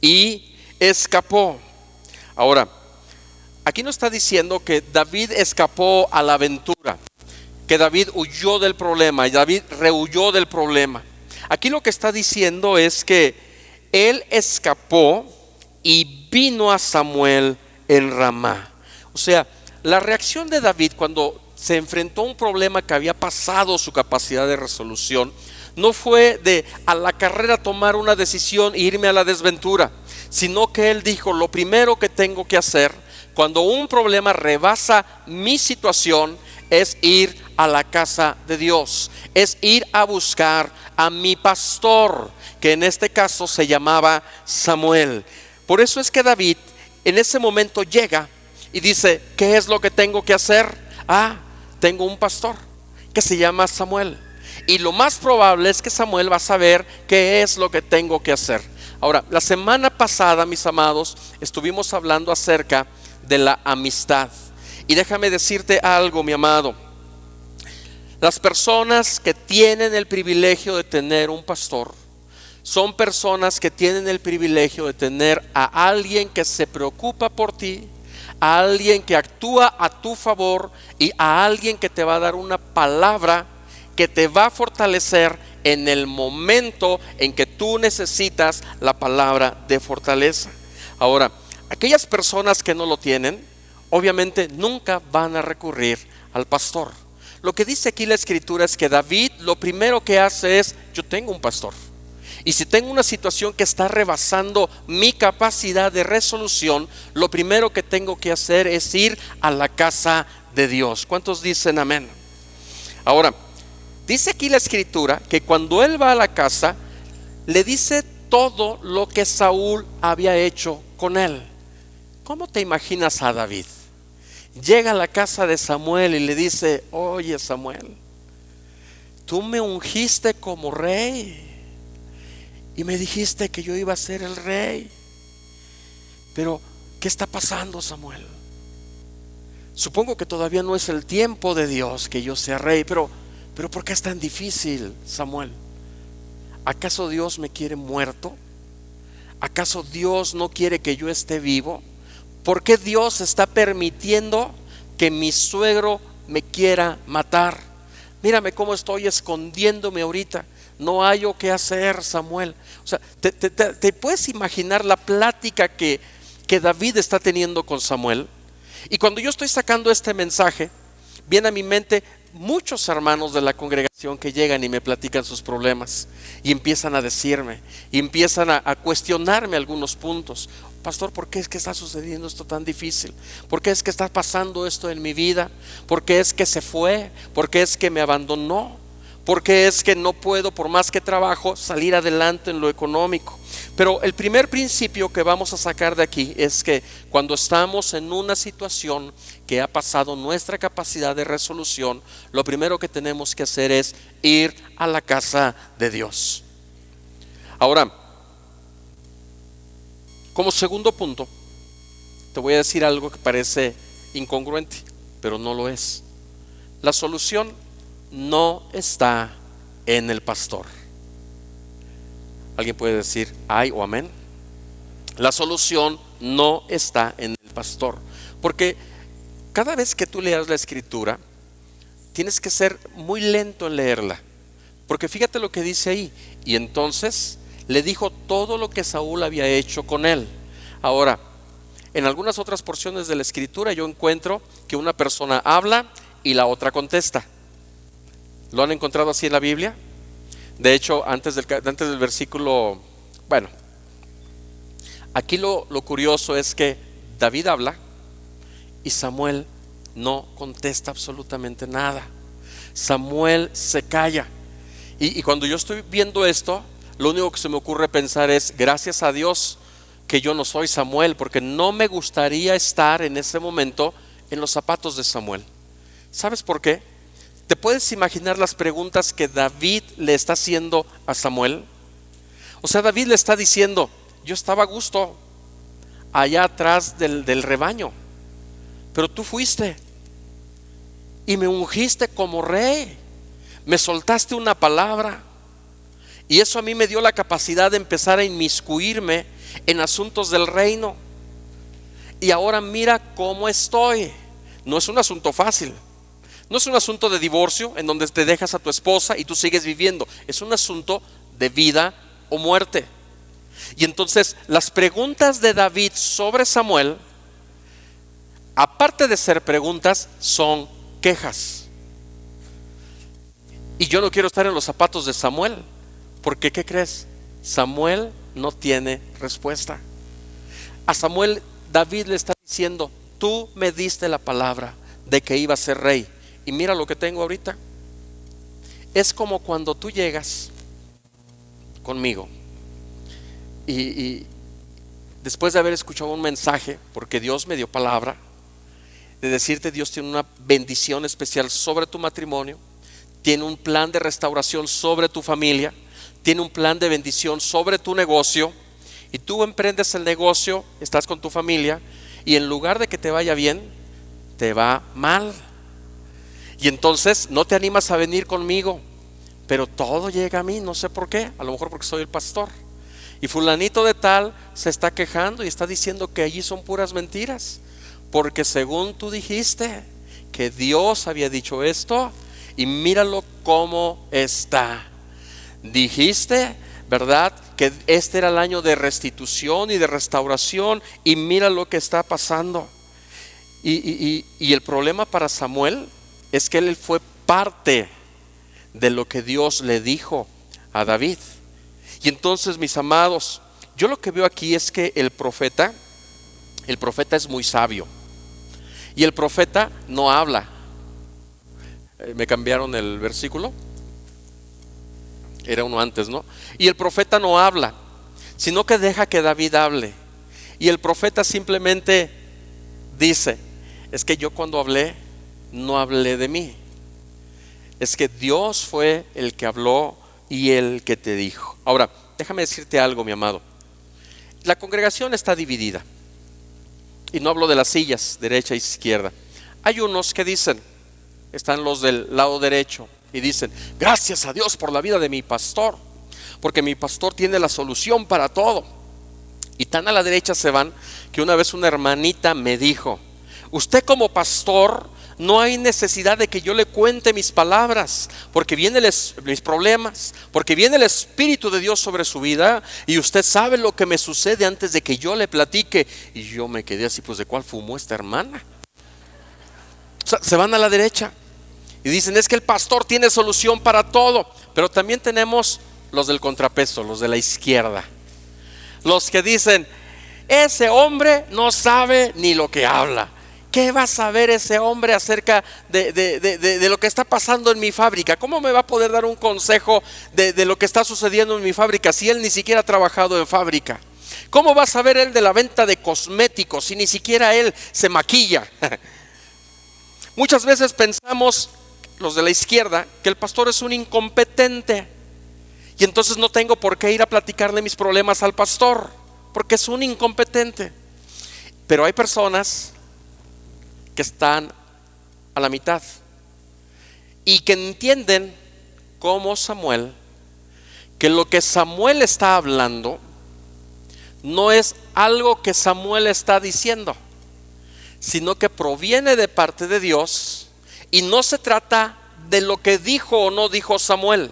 D: y escapó. Ahora, aquí no está diciendo que David escapó a la aventura, que David huyó del problema y David rehuyó del problema. Aquí lo que está diciendo es que él escapó y vino a Samuel en Ramá. O sea, la reacción de David cuando se enfrentó a un problema que había pasado su capacidad de resolución no fue de a la carrera tomar una decisión e irme a la desventura, sino que él dijo: lo primero que tengo que hacer cuando un problema rebasa mi situación es ir a la casa de Dios, es ir a buscar a mi pastor, que en este caso se llamaba Samuel. Por eso es que David en ese momento llega y dice: ¿qué es lo que tengo que hacer? Tengo un pastor que se llama Samuel, y lo más probable es que Samuel va a saber qué es lo que tengo que hacer. Ahora, la semana pasada, mis amados, estuvimos hablando acerca de la amistad. Y déjame decirte algo, mi amado. Las personas que tienen el privilegio de tener un pastor son personas que tienen el privilegio de tener a alguien que se preocupa por ti, a alguien que actúa a tu favor y a alguien que te va a dar una palabra que te va a fortalecer en el momento en que tú necesitas la palabra de fortaleza. Ahora, aquellas personas que no lo tienen, obviamente nunca van a recurrir al pastor. Lo que dice aquí la Escritura es que David lo primero que hace es: yo tengo un pastor, y si tengo una situación que está rebasando mi capacidad de resolución, lo primero que tengo que hacer es ir a la casa de Dios. ¿Cuántos dicen amén? Ahora, Dice aquí la escritura que cuando él va a la casa, le dice todo lo que Saúl había hecho con él. ¿Cómo te imaginas a David? Llega a la casa de Samuel y le dice: oye, Samuel, tú me ungiste como rey y me dijiste que yo iba a ser el rey, pero ¿qué está pasando, Samuel? Supongo que todavía no es el tiempo de Dios que yo sea rey, pero ¿por qué es tan difícil, Samuel? ¿Acaso Dios me quiere muerto? ¿Acaso Dios no quiere que yo esté vivo? ¿Por qué Dios está permitiendo que mi suegro me quiera matar? Mírame cómo estoy escondiéndome ahorita. No hallo qué hacer, Samuel. O sea, ¿te puedes imaginar la plática que David está teniendo con Samuel? Y cuando yo estoy sacando este mensaje, viene a mi mente muchos hermanos de la congregación que llegan y me platican sus problemas y empiezan a decirme, y empiezan a cuestionarme algunos puntos. Pastor, ¿por qué es que está sucediendo esto tan difícil? ¿Por qué es que está pasando esto en mi vida? ¿Por qué es que se fue? ¿Por qué es que me abandonó? ¿Por qué es que no puedo, por más que trabajo, salir adelante en lo económico? Pero el primer principio que vamos a sacar de aquí es que cuando estamos en una situación que ha pasado nuestra capacidad de resolución, lo primero que tenemos que hacer es ir a la casa de Dios. Ahora, como segundo punto, te voy a decir algo que parece incongruente, pero no lo es. La solución no está en el pastor. ¿Alguien puede decir ay o amén? La solución no está en el pastor, porque cada vez que tú leas la escritura, tienes que ser muy lento en leerla, porque fíjate lo que dice ahí: y entonces le dijo todo lo que Saúl había hecho con él. Ahora, en algunas otras porciones de la escritura yo encuentro que una persona habla y la otra contesta. ¿Lo han encontrado así en la Biblia? De hecho, antes del versículo, bueno, aquí lo curioso es que David habla y Samuel no contesta absolutamente nada. Samuel se calla. Y cuando yo estoy viendo esto, lo único que se me ocurre pensar es: gracias a Dios que yo no soy Samuel, porque no me gustaría estar en ese momento en los zapatos de Samuel. ¿Sabes por qué? ¿Te puedes imaginar las preguntas que David le está haciendo a Samuel? O sea, David le está diciendo: yo estaba a gusto allá atrás del rebaño, pero tú fuiste y me ungiste como rey, me soltaste una palabra, y eso a mí me dio la capacidad de empezar a inmiscuirme en asuntos del reino, y ahora mira cómo estoy. No es un asunto fácil. No es un asunto de divorcio en donde te dejas a tu esposa y tú sigues viviendo. Es un asunto de vida o muerte. Y entonces las preguntas de David sobre Samuel, aparte de ser preguntas, son quejas. Y yo no quiero estar en los zapatos de Samuel, porque ¿qué crees? Samuel no tiene respuesta. A Samuel David le está diciendo: tú me diste la palabra de que iba a ser rey, y mira lo que tengo ahorita. Es como cuando tú llegas conmigo y después de haber escuchado un mensaje, porque Dios me dio palabra, de decirte: Dios tiene una bendición especial sobre tu matrimonio, tiene un plan de restauración sobre tu familia, tiene un plan de bendición sobre tu negocio, y tú emprendes el negocio, estás con tu familia, y en lugar de que te vaya bien, te va mal. Y entonces no te animas a venir conmigo, pero todo llega a mí, no sé por qué, a lo mejor porque soy el pastor. Y fulanito de tal se está quejando y está diciendo que allí son puras mentiras, porque según tú dijiste que Dios había dicho esto, y míralo cómo está. Dijiste, ¿verdad?, que este era el año de restitución y de restauración, y mira lo que está pasando. Y el problema para Samuel es que él fue parte de lo que Dios le dijo a David. Y entonces, mis amados, yo lo que veo aquí es que el profeta es muy sabio, y el profeta no habla. ¿Me cambiaron el versículo? era uno antes, ¿no? Y el profeta no habla, sino que deja que David hable. Y el profeta simplemente dice: es que yo cuando hablé, no hablé de mí. Es que Dios fue el que habló y el que te dijo. Ahora, déjame decirte algo, mi amado. La congregación está dividida. Y no hablo de las sillas, derecha e izquierda. Hay unos que dicen, están los del lado derecho, y dicen: gracias a Dios por la vida de mi pastor, porque mi pastor tiene la solución para todo. Y tan a la derecha se van que una vez una hermanita me dijo: usted como pastor no hay necesidad de que yo le cuente mis palabras, porque vienen mis problemas, porque viene el Espíritu de Dios sobre su vida y usted sabe lo que me sucede antes de que yo le platique. Y yo me quedé así, pues ¿de cuál fumó esta hermana? O sea, se van a la derecha y dicen: es que el pastor tiene solución para todo. Pero también tenemos los del contrapeso, los de la izquierda, los que dicen: ese hombre no sabe ni lo que habla. ¿Qué va a saber ese hombre acerca de lo que está pasando en mi fábrica? ¿Cómo me va a poder dar un consejo de lo que está sucediendo en mi fábrica si él ni siquiera ha trabajado en fábrica? ¿Cómo va a saber él de la venta de cosméticos si ni siquiera él se maquilla? Muchas veces pensamos, los de la izquierda, que el pastor es un incompetente, y entonces no tengo por qué ir a platicarle mis problemas al pastor, porque es un incompetente. Pero hay personas que están a la mitad y que entienden, como Samuel, que lo que Samuel está hablando no es algo que Samuel está diciendo, sino que proviene de parte de Dios, y no se trata de lo que dijo o no dijo Samuel,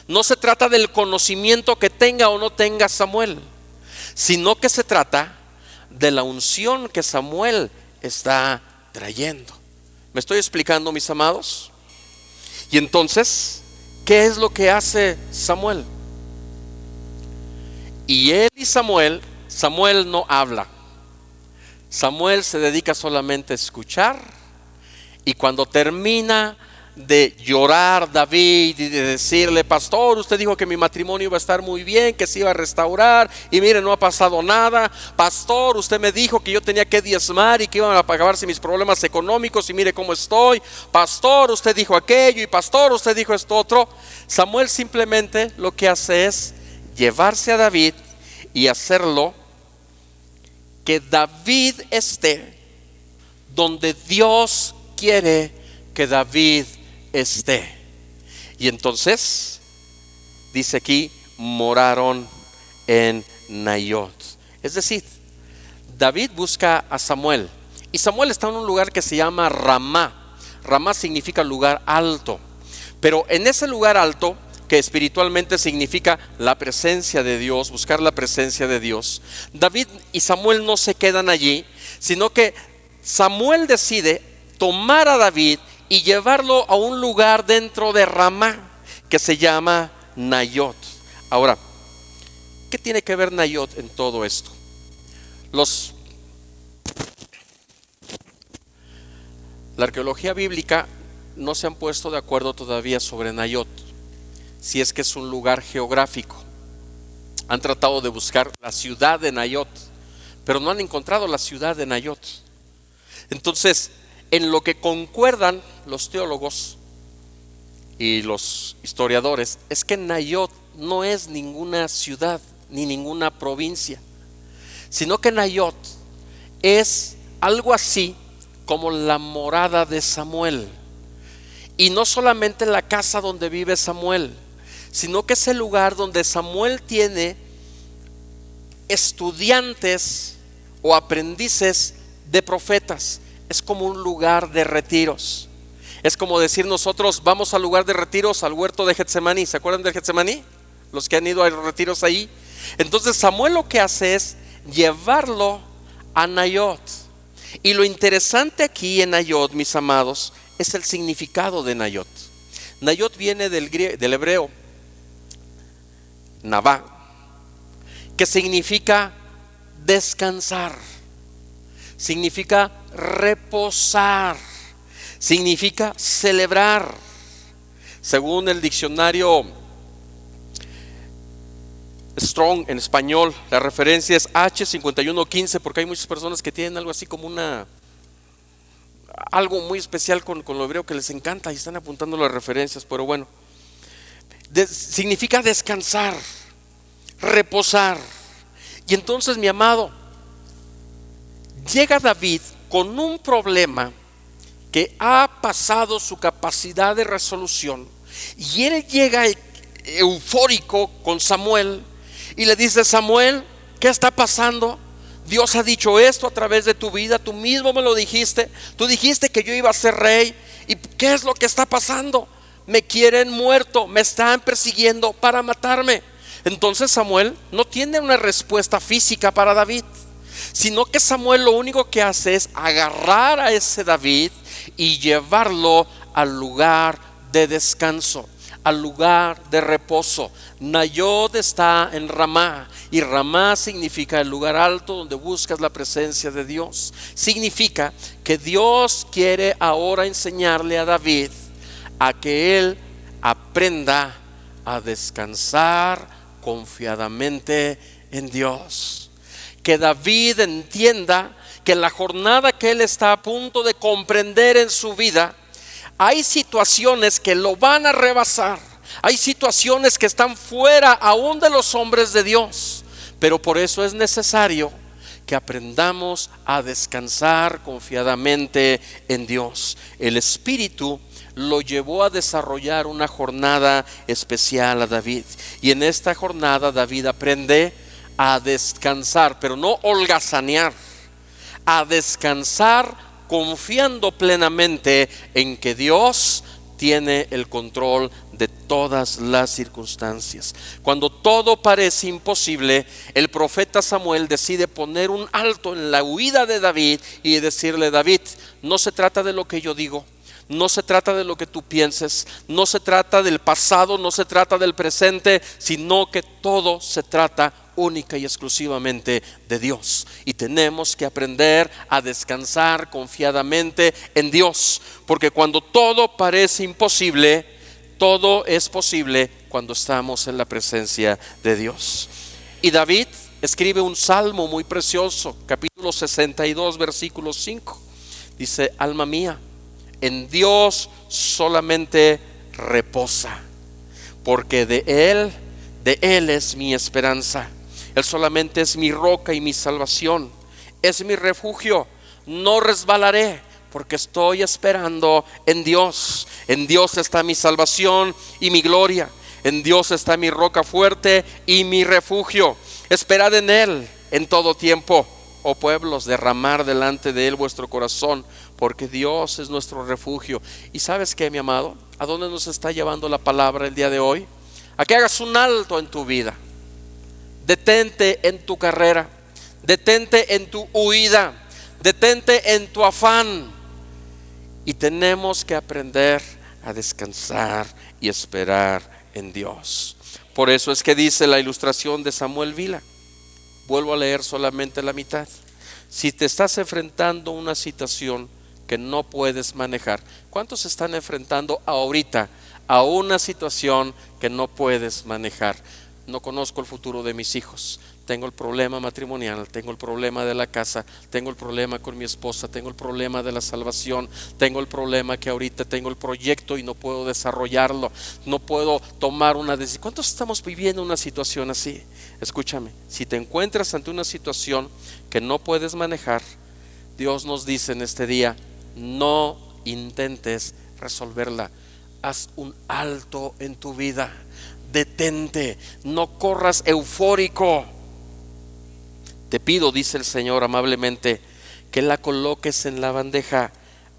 D: no se trata del conocimiento que tenga o no tenga Samuel, sino que se trata de la unción que Samuel está trayendo. ¿Me estoy explicando, mis amados? Y entonces, ¿qué es lo que hace Samuel? Y él y Samuel no habla. Samuel se dedica solamente a escuchar, y cuando termina de llorar David y de decirle: pastor, usted dijo que mi matrimonio iba a estar muy bien, que se iba a restaurar, y mire, no ha pasado nada. Pastor, usted me dijo que yo tenía que diezmar y que iban a acabarse mis problemas económicos, y mire cómo estoy. Pastor, usted dijo aquello, y pastor, usted dijo esto otro. Samuel simplemente lo que hace es llevarse a David y hacerlo que David esté donde Dios quiere que David esté. Y entonces dice aquí: moraron en Nayot. Es decir, David busca a Samuel, y Samuel está en un lugar que se llama Ramá. Ramá significa lugar alto, pero en ese lugar alto, que espiritualmente significa la presencia de Dios, buscar la presencia de Dios, David y Samuel no se quedan allí, sino que Samuel decide tomar a David y llevarlo a un lugar dentro de Ramá que se llama Nayot. Ahora, ¿qué tiene que ver Nayot en todo esto? La arqueología bíblica no se han puesto de acuerdo todavía sobre Nayot, si es que es un lugar geográfico. Han tratado de buscar la ciudad de Nayot, pero no han encontrado la ciudad de Nayot. Entonces, en lo que concuerdan los teólogos y los historiadores es que Nayot no es ninguna ciudad ni ninguna provincia, sino que Nayot es algo así como la morada de Samuel. Y no solamente la casa donde vive Samuel, sino que es el lugar donde Samuel tiene estudiantes o aprendices de profetas. Es como un lugar de retiros. Es como decir nosotros: vamos al lugar de retiros, al huerto de Getsemaní. ¿Se acuerdan del Getsemaní? Los que han ido a los retiros ahí. Entonces Samuel lo que hace es llevarlo a Nayot. Y lo interesante aquí en Nayot, mis amados, es el significado de Nayot. Nayot viene del hebreo Navá, que significa descansar, significa reposar, significa celebrar. Según el diccionario Strong en español, la referencia es H5115, porque hay muchas personas que tienen algo así como algo muy especial con lo hebreo que les encanta y están apuntando las referencias, pero bueno, significa descansar, reposar. Y entonces, mi amado, llega David con un problema que ha pasado su capacidad de resolución, y él llega eufórico con Samuel y le dice: Samuel, ¿qué está pasando? Dios ha dicho esto a través de tu vida, tú mismo me lo dijiste, tú dijiste que yo iba a ser rey. ¿Y qué es lo que está pasando? Me quieren muerto, me están persiguiendo para matarme. Entonces Samuel no tiene una respuesta física para David, sino que Samuel lo único que hace es agarrar a ese David y llevarlo al lugar de descanso, al lugar de reposo. Nayod está en Ramá, y Ramá significa el lugar alto donde buscas la presencia de Dios. Significa que Dios quiere ahora enseñarle a David a que él aprenda a descansar confiadamente en Dios. Que David entienda que la jornada que él está a punto de comprender en su vida, hay situaciones que lo van a rebasar, hay situaciones que están fuera aún de los hombres de Dios, pero por eso es necesario que aprendamos a descansar confiadamente en Dios. El Espíritu lo llevó a desarrollar una jornada especial a David, y en esta jornada David aprende a descansar, pero no holgazanear, a descansar confiando plenamente en que Dios tiene el control de todas las circunstancias. Cuando todo parece imposible, el profeta Samuel decide poner un alto en la huida de David y decirle: David, no se trata de lo que yo digo, no se trata de lo que tú pienses, no se trata del pasado, no se trata del presente, sino que todo se trata única y exclusivamente de Dios. Y tenemos que aprender a descansar confiadamente en Dios, porque cuando todo parece imposible, todo es posible cuando estamos en la presencia de Dios. Y David escribe un salmo muy precioso, capítulo 62, versículo 5. Dice: alma mía, en Dios solamente reposa, porque de Él es mi esperanza. Él solamente es mi roca y mi salvación, es mi refugio, no resbalaré, porque estoy esperando en Dios. En Dios está mi salvación y mi gloria, en Dios está mi roca fuerte y mi refugio. Esperad en Él en todo tiempo, oh pueblos, derramar delante de Él vuestro corazón, porque Dios es nuestro refugio. Y ¿sabes qué, mi amado? ¿A dónde nos está llevando la palabra el día de hoy? A que hagas un alto en tu vida. Detente en tu carrera, detente en tu huida, detente en tu afán. Y tenemos que aprender a descansar y esperar en Dios. Por eso es que dice la ilustración de Samuel Vila. Vuelvo a leer solamente la mitad. Si te estás enfrentando a una situación que no puedes manejar, ¿cuántos están enfrentando ahorita a una situación que no puedes manejar? No conozco el futuro de mis hijos, tengo el problema matrimonial, tengo el problema de la casa, tengo el problema con mi esposa, tengo el problema de la salvación, tengo el problema que ahorita tengo el proyecto y no puedo desarrollarlo, no puedo tomar una decisión. ¿Cuántos estamos viviendo una situación así? Escúchame, si te encuentras ante una situación que no puedes manejar, Dios nos dice en este día: no intentes resolverla, haz un alto en tu vida. Detente, no corras eufórico. Te pido, dice el Señor amablemente, que la coloques en la bandeja,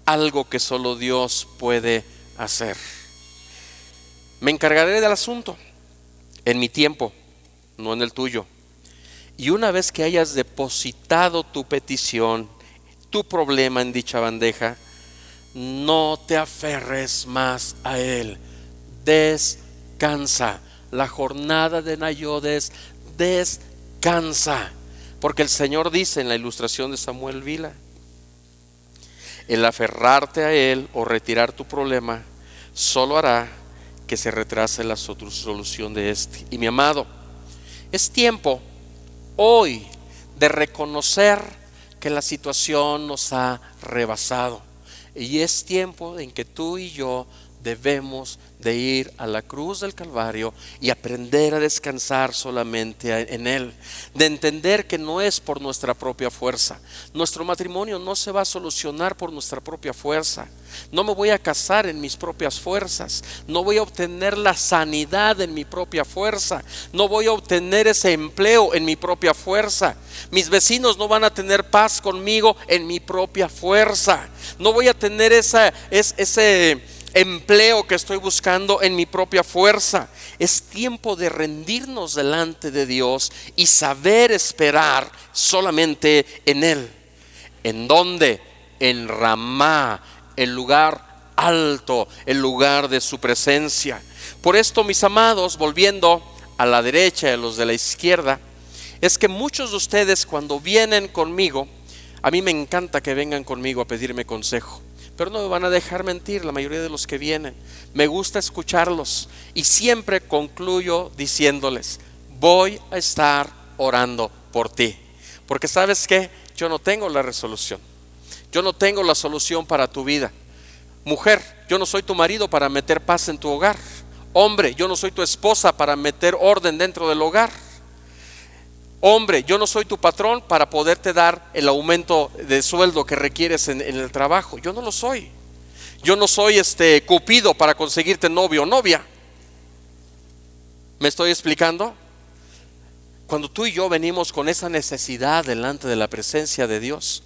D: algo que solo Dios puede hacer. Me encargaré del asunto en mi tiempo, no en el tuyo. Y una vez que hayas depositado tu petición, tu problema en dicha bandeja, no te aferres más a él. Descansa. La jornada de Nayod es descansa, porque el Señor dice en la ilustración de Samuel Vila: el aferrarte a Él o retirar tu problema solo hará que se retrase la solución de este. Y mi amado, Es tiempo hoy de reconocer que la situación nos ha rebasado. Y es tiempo en que tú y yo debemos de ir a la cruz del Calvario y aprender a descansar solamente en Él, de entender que no es por nuestra propia fuerza. Nuestro matrimonio no se va a solucionar por nuestra propia fuerza. No me voy a casar en mis propias fuerzas, no voy a obtener la sanidad en mi propia fuerza, no voy a obtener ese empleo en mi propia fuerza. Mis vecinos no van a tener paz conmigo en mi propia fuerza. No voy a tener ese empleo que estoy buscando en mi propia fuerza. Es tiempo de rendirnos delante de Dios y saber esperar solamente en Él. ¿En dónde? En Ramá, el lugar alto, el lugar de su presencia. Por esto, mis amados, volviendo a la derecha y a los de la izquierda, es que muchos de ustedes cuando vienen conmigo, a mí me encanta que vengan conmigo a pedirme consejo, pero no me van a dejar mentir la mayoría de los que vienen. Me gusta escucharlos y siempre concluyo diciéndoles: voy a estar orando por ti, porque ¿sabes qué? Yo no tengo la resolución, yo no tengo la solución para tu vida. Mujer, yo no soy tu marido para meter paz en tu hogar. Hombre, yo no soy tu esposa para meter orden dentro del hogar. Hombre, yo no soy tu patrón para poderte dar el aumento de sueldo que requieres en el trabajo. Yo no lo soy. Yo no soy Cupido para conseguirte novio o novia. ¿Me estoy explicando? Cuando tú y yo venimos con esa necesidad delante de la presencia de Dios,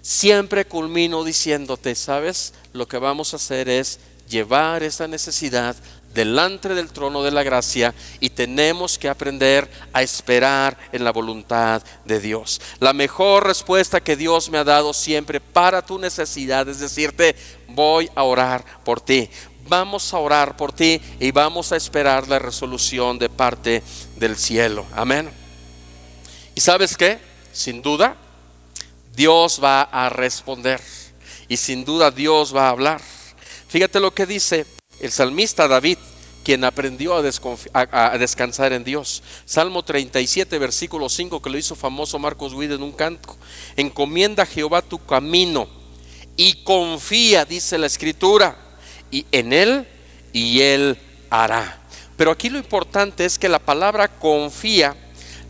D: siempre culmino diciéndote: ¿sabes? Lo que vamos a hacer es llevar esa necesidad delante del trono de la gracia, y tenemos que aprender a esperar en la voluntad de Dios. La mejor respuesta que Dios me ha dado siempre para tu necesidad es decirte: voy a orar por ti. Vamos a orar por ti y vamos a esperar la resolución de parte del cielo. Amén. ¿Y sabes qué? Sin duda Dios va a responder y sin duda Dios va a hablar. Fíjate lo que dice el salmista David, quien aprendió a descansar en Dios. Salmo 37, versículo 5, que lo hizo famoso Marcos Witt en un canto: encomienda a Jehová tu camino y confía, dice la escritura, y en Él, y Él hará. Pero aquí lo importante es que la palabra confía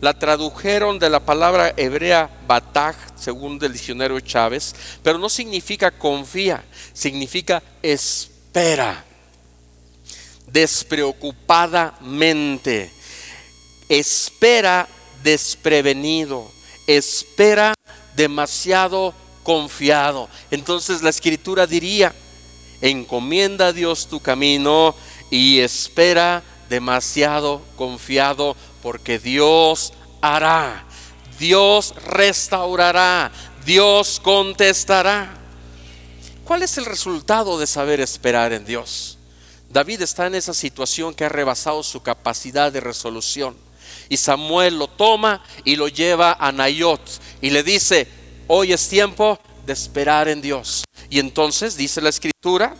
D: la tradujeron de la palabra hebrea bataj, según el diccionario Chávez, pero no significa confía, significa espera despreocupadamente, espera desprevenido, espera demasiado confiado. Entonces la escritura diría: encomienda a Dios tu camino y espera demasiado confiado, porque Dios hará, Dios restaurará, Dios contestará. ¿Cuál es el resultado de saber esperar en Dios? David está en esa situación que ha rebasado su capacidad de resolución, y Samuel lo toma y lo lleva a Nayot y le dice: hoy es tiempo de esperar en Dios. Y entonces dice la escritura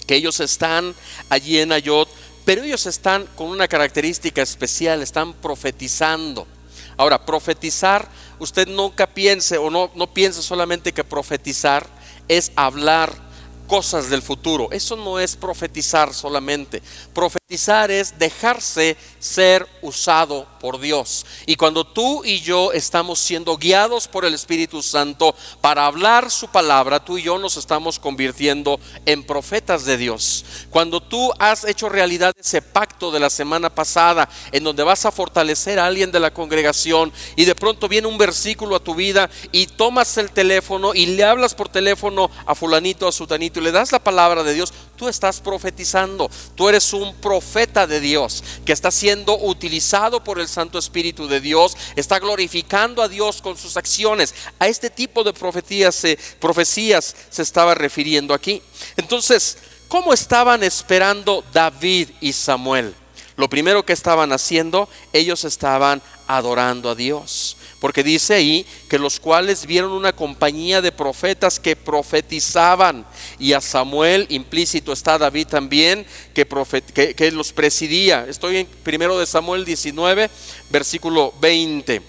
D: que ellos están allí en Nayot, pero ellos están con una característica especial: están profetizando. Ahora, profetizar, usted nunca piense o no piense solamente que profetizar es hablar cosas del futuro. Eso no es profetizar solamente. Profetizar es dejarse ser usado por Dios. Y cuando tú y yo estamos siendo guiados por el Espíritu Santo para hablar su palabra, tú y yo nos estamos convirtiendo en profetas de Dios. Cuando tú has hecho realidad ese pacto de la semana pasada, en donde vas a fortalecer a alguien de la congregación, y de pronto viene un versículo a tu vida y tomas el teléfono y le hablas por teléfono a fulanito, a sutanito, y le das la palabra de Dios, tú estás profetizando. Tú eres un profeta de Dios que está siendo utilizado por el Santo Espíritu de Dios, está glorificando a Dios con sus acciones. A este tipo de profecías se estaba refiriendo aquí. Entonces, ¿cómo estaban esperando David y Samuel? Lo primero que estaban haciendo, ellos estaban adorando a Dios. Porque dice ahí que los cuales vieron una compañía de profetas que profetizaban, y a Samuel implícito está David también, que los presidía. Estoy en 1 de Samuel 19, versículo 20.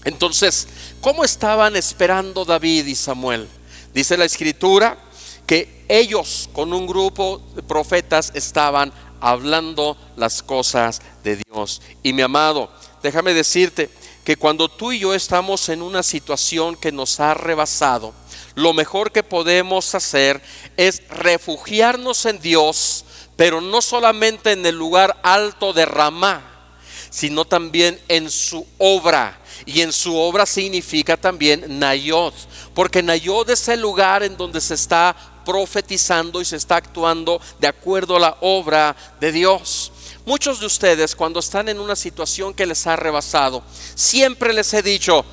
D: Entonces, ¿cómo estaban esperando David y Samuel? Dice la escritura que ellos con un grupo de profetas estaban hablando las cosas de Dios. Y mi amado, déjame decirte que cuando tú y yo estamos en una situación que nos ha rebasado, lo mejor que podemos hacer es refugiarnos en Dios, pero no solamente en el lugar alto de Ramá, sino también en su obra. Y en su obra significa también Nayot, porque Nayot es el lugar en donde se está profetizando y se está actuando de acuerdo a la obra de Dios. Muchos de ustedes, cuando están en una situación que les ha rebasado, siempre les he dicho: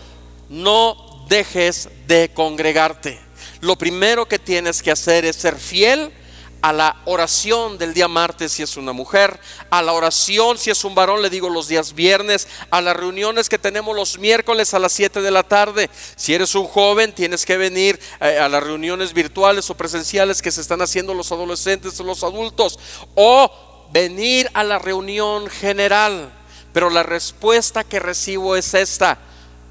D: no dejes de congregarte. Lo primero que tienes que hacer es ser fiel a la oración del día martes si es una mujer, a la oración si es un varón, le digo los días viernes, a las reuniones que tenemos los miércoles a las 7 de la tarde. Si eres un joven, tienes que venir a las reuniones virtuales o presenciales que se están haciendo los adolescentes o los adultos, o venir a la reunión general. Pero la respuesta que recibo es esta: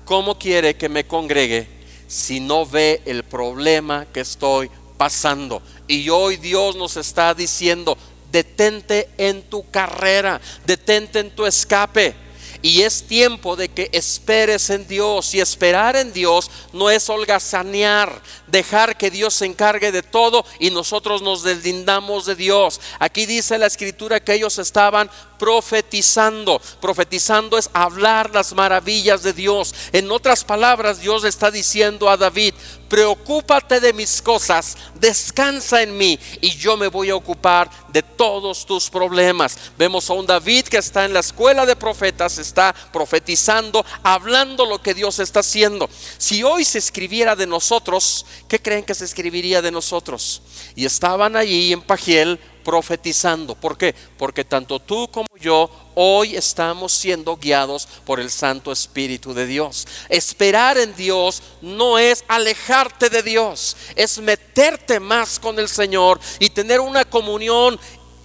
D: ¿cómo quiere que me congregue si no ve el problema que estoy pasando? Y hoy Dios nos está diciendo: detente en tu carrera, detente en tu escape. Y es tiempo de que esperes en Dios. Y esperar en Dios no es holgazanear, dejar que Dios se encargue de todo y nosotros nos deslindamos de Dios. Aquí dice la escritura que ellos estaban profetizando. Profetizando es hablar las maravillas de Dios. En otras palabras, Dios le está diciendo a David: preocúpate de mis cosas, descansa en mí y yo me voy a ocupar de todos tus problemas. Vemos a un David que está en la escuela de profetas, está profetizando, hablando lo que Dios está haciendo. Si hoy se escribiera de nosotros, ¿qué creen que se escribiría de nosotros? Y estaban allí en Pagiel profetizando. ¿Por qué? Porque tanto tú como yo hoy estamos siendo guiados por el Santo Espíritu de Dios. Esperar en Dios no es alejarte de Dios, es meterte más con el Señor y tener una comunión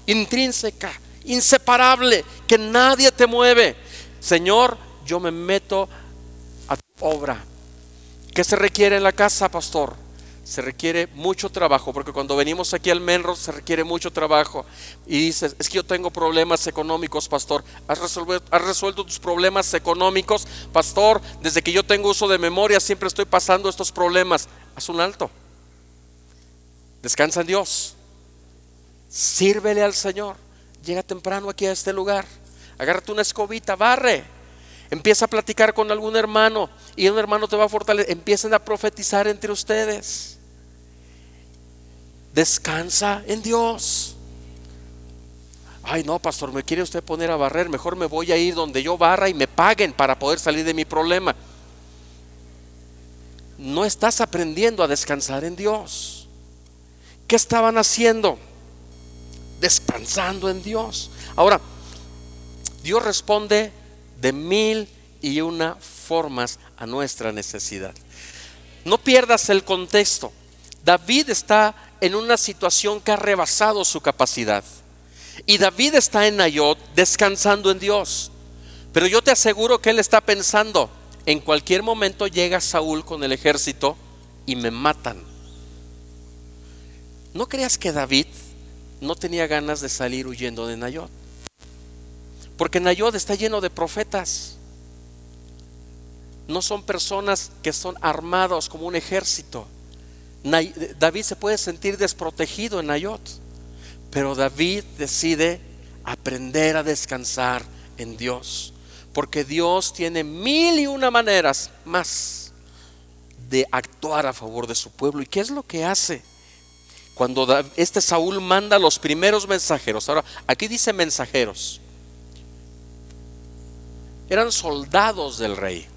D: intrínseca, inseparable, que nadie te mueve. Señor, yo me meto a tu obra. ¿Qué se requiere en la casa, pastor? Se requiere mucho trabajo, porque cuando venimos aquí al Menro se requiere mucho trabajo. Y dices: es que yo tengo problemas económicos, pastor. ¿Has resuelto tus problemas económicos? Pastor, desde que yo tengo uso de memoria siempre estoy pasando estos problemas. Haz un alto, descansa en Dios, sírvele al Señor. Llega temprano aquí a este lugar, agárrate una escobita, barre, empieza a platicar con algún hermano y un hermano te va a fortalecer. Empiecen a profetizar entre ustedes. Descansa en Dios. Ay, no, pastor, me quiere usted poner a barrer, mejor me voy a ir donde yo barra y me paguen para poder salir de mi problema. No estás aprendiendo a descansar en Dios. ¿Qué estaban haciendo? Descansando en Dios. Ahora, Dios responde de 1001 formas a nuestra necesidad. No pierdas el contexto. David está en una situación que ha rebasado su capacidad, y David está en Nayot descansando en Dios. Pero yo te aseguro que él está pensando: en cualquier momento llega Saúl con el ejército y me matan. ¿No creas que David no tenía ganas de salir huyendo de Nayot? Porque Nayot está lleno de profetas. No son personas que son armados como un ejército. David se puede sentir desprotegido en Nayot, pero David decide aprender a descansar en Dios, porque Dios tiene 1001 maneras más de actuar a favor de su pueblo. ¿Y qué es lo que hace? Cuando Saúl manda los primeros mensajeros. Ahora, aquí dice mensajeros. Eran soldados del rey.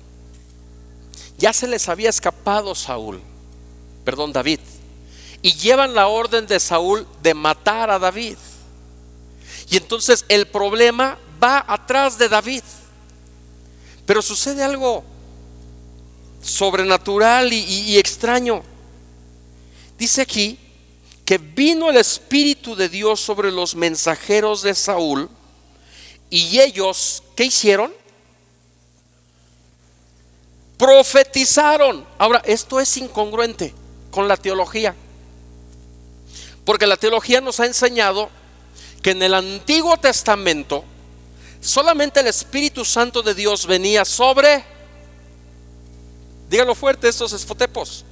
D: Ya se les había escapado David, y llevan la orden de Saúl de matar a David. Y entonces el problema va atrás de David. Pero sucede algo sobrenatural y extraño. Dice aquí que vino el Espíritu de Dios sobre los mensajeros de Saúl, y ellos, ¿qué hicieron? Profetizaron. Ahora, esto es incongruente con la teología, porque la teología nos ha enseñado que en el Antiguo Testamento solamente el Espíritu Santo de Dios venía sobre, dígalo fuerte, estos esfotepos,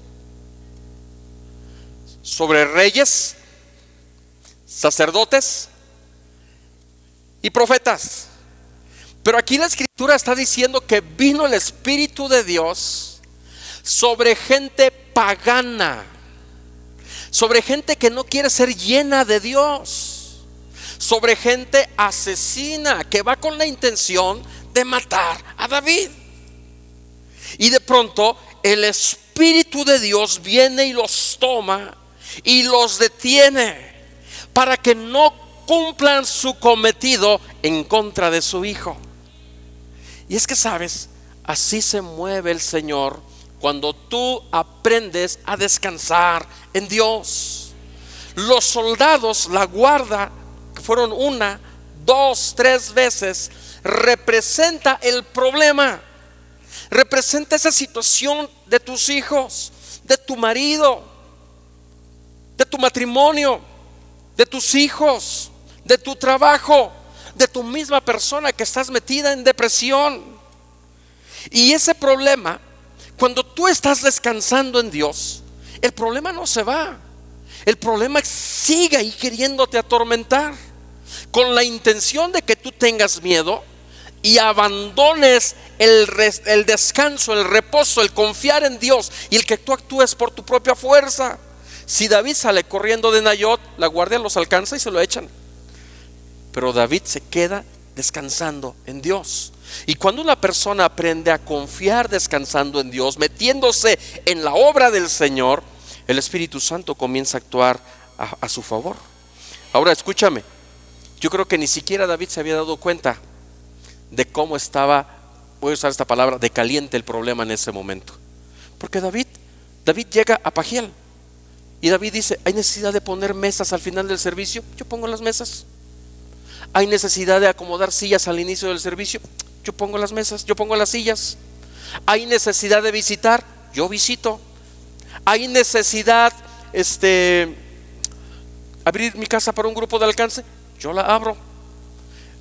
D: sobre reyes, sacerdotes y profetas. Pero aquí la Escritura está diciendo que vino el Espíritu de Dios sobre gente pagana, sobre gente que no quiere ser llena de Dios, sobre gente asesina que va con la intención de matar a David. Y de pronto el Espíritu de Dios viene y los toma y los detiene para que no cumplan su cometido en contra de su hijo. Y es que, sabes, así se mueve el Señor cuando tú aprendes a descansar en Dios. Los soldados, la guarda, que fueron 1, 2, 3 veces, representa el problema, representa esa situación de tus hijos, de tu marido, de tu matrimonio, de tus hijos, de tu trabajo, de tu misma persona que estás metida en depresión. Y ese problema, cuando tú estás descansando en Dios, el problema no se va. El problema sigue ahí queriéndote atormentar, con la intención de que tú tengas miedo y abandones el descanso, el reposo, el confiar en Dios y el que tú actúes por tu propia fuerza. Si David sale corriendo de Nayot, la guardia los alcanza y se lo echan. Pero David se queda descansando en Dios. Y cuando una persona aprende a confiar descansando en Dios, metiéndose en la obra del Señor, el Espíritu Santo comienza a actuar a su favor. Ahora escúchame, yo creo que ni siquiera David se había dado cuenta de cómo estaba, voy a usar esta palabra, de caliente el problema en ese momento. Porque David llega a Pagiel y David dice: ¿hay necesidad de poner mesas al final del servicio? Yo pongo las mesas. ¿Hay necesidad de acomodar sillas al inicio del servicio? Yo pongo las mesas, yo pongo las sillas. ¿Hay necesidad de visitar? Yo visito. ¿Hay necesidad abrir mi casa para un grupo de alcance? Yo la abro.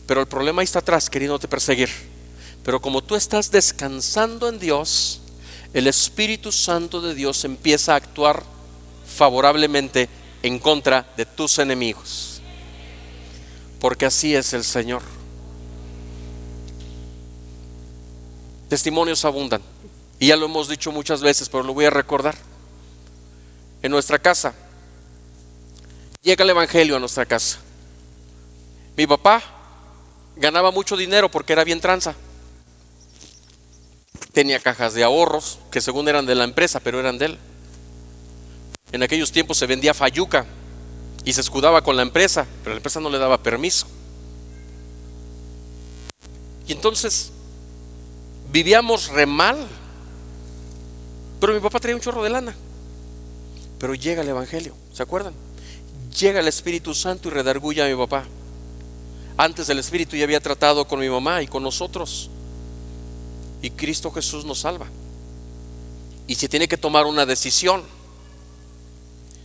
D: Pero el problema ahí está atrás, queriéndote perseguir. Pero como tú estás descansando en Dios, el Espíritu Santo de Dios empieza a actuar favorablemente en contra de tus enemigos. Porque así es el Señor. Testimonios abundan, y ya lo hemos dicho muchas veces, pero lo voy a recordar. En nuestra casa llega el Evangelio a nuestra casa. Mi papá ganaba mucho dinero porque era bien tranza. Tenía cajas de ahorros que según eran de la empresa, pero eran de él. En aquellos tiempos se vendía fayuca y se escudaba con la empresa, pero la empresa no le daba permiso. Y entonces vivíamos re mal. Pero mi papá traía un chorro de lana. Pero llega el Evangelio, ¿se acuerdan? Llega el Espíritu Santo y redarguye a mi papá. Antes el Espíritu ya había tratado con mi mamá y con nosotros, y Cristo Jesús nos salva. Y se tiene que tomar una decisión.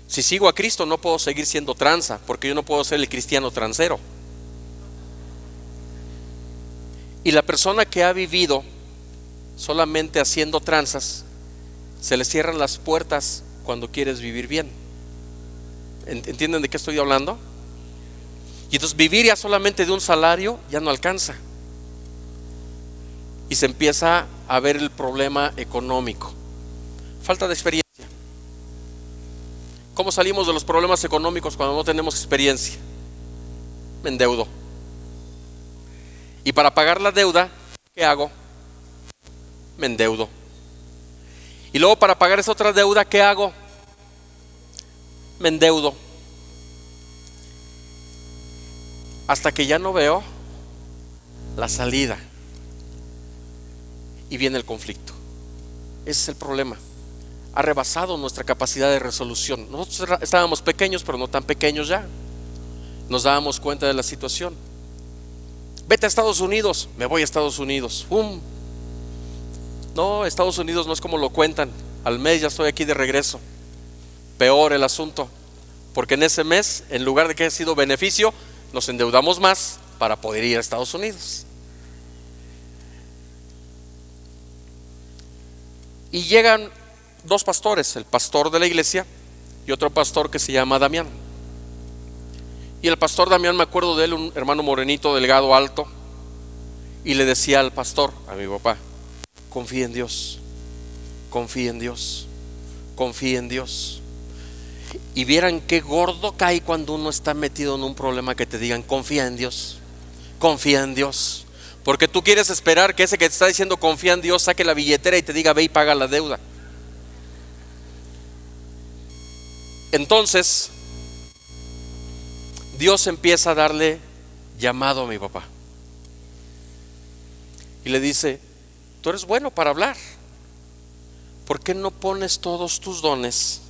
D: Si sigo a Cristo, no puedo seguir siendo tranza, porque yo no puedo ser el cristiano transero. Y la persona que ha vivido solamente haciendo tranzas, se le cierran las puertas cuando quieres vivir bien. ¿Entienden de qué estoy hablando? Y entonces vivir ya solamente de un salario ya no alcanza. Y se empieza a ver el problema económico. Falta de experiencia. ¿Cómo salimos de los problemas económicos cuando no tenemos experiencia? Me endeudo. Y para pagar la deuda, ¿qué hago? Me endeudo. Y luego para pagar esa otra deuda, ¿qué hago? Me endeudo. Hasta que ya no veo la salida. Y viene el conflicto. ese es el problema. Ha rebasado nuestra capacidad de resolución. Nosotros estábamos pequeños, pero no tan pequeños ya. Nos dábamos cuenta de la situación. Vete a Estados Unidos. Me voy a Estados Unidos. ¡Pum! No, Estados Unidos no es como lo cuentan. Al mes ya estoy aquí de regreso. Peor el asunto, porque en ese mes, en lugar de que haya sido beneficio, nos endeudamos más para poder ir a Estados Unidos. Y llegan dos pastores, el pastor de la iglesia y otro pastor que se llama Damián. Y el pastor Damián, me acuerdo de él, un hermano morenito, delgado, alto, y le decía al pastor, a mi papá: confía en Dios, confía en Dios, confía en Dios. Y vieran qué gordo cae cuando uno está metido en un problema, que te digan confía en Dios, confía en Dios. Porque tú quieres esperar que ese que te está diciendo confía en Dios saque la billetera y te diga ve y paga la deuda. Entonces Dios empieza a darle llamado a mi papá y le dice: tú eres bueno para hablar, ¿por qué no pones todos tus dones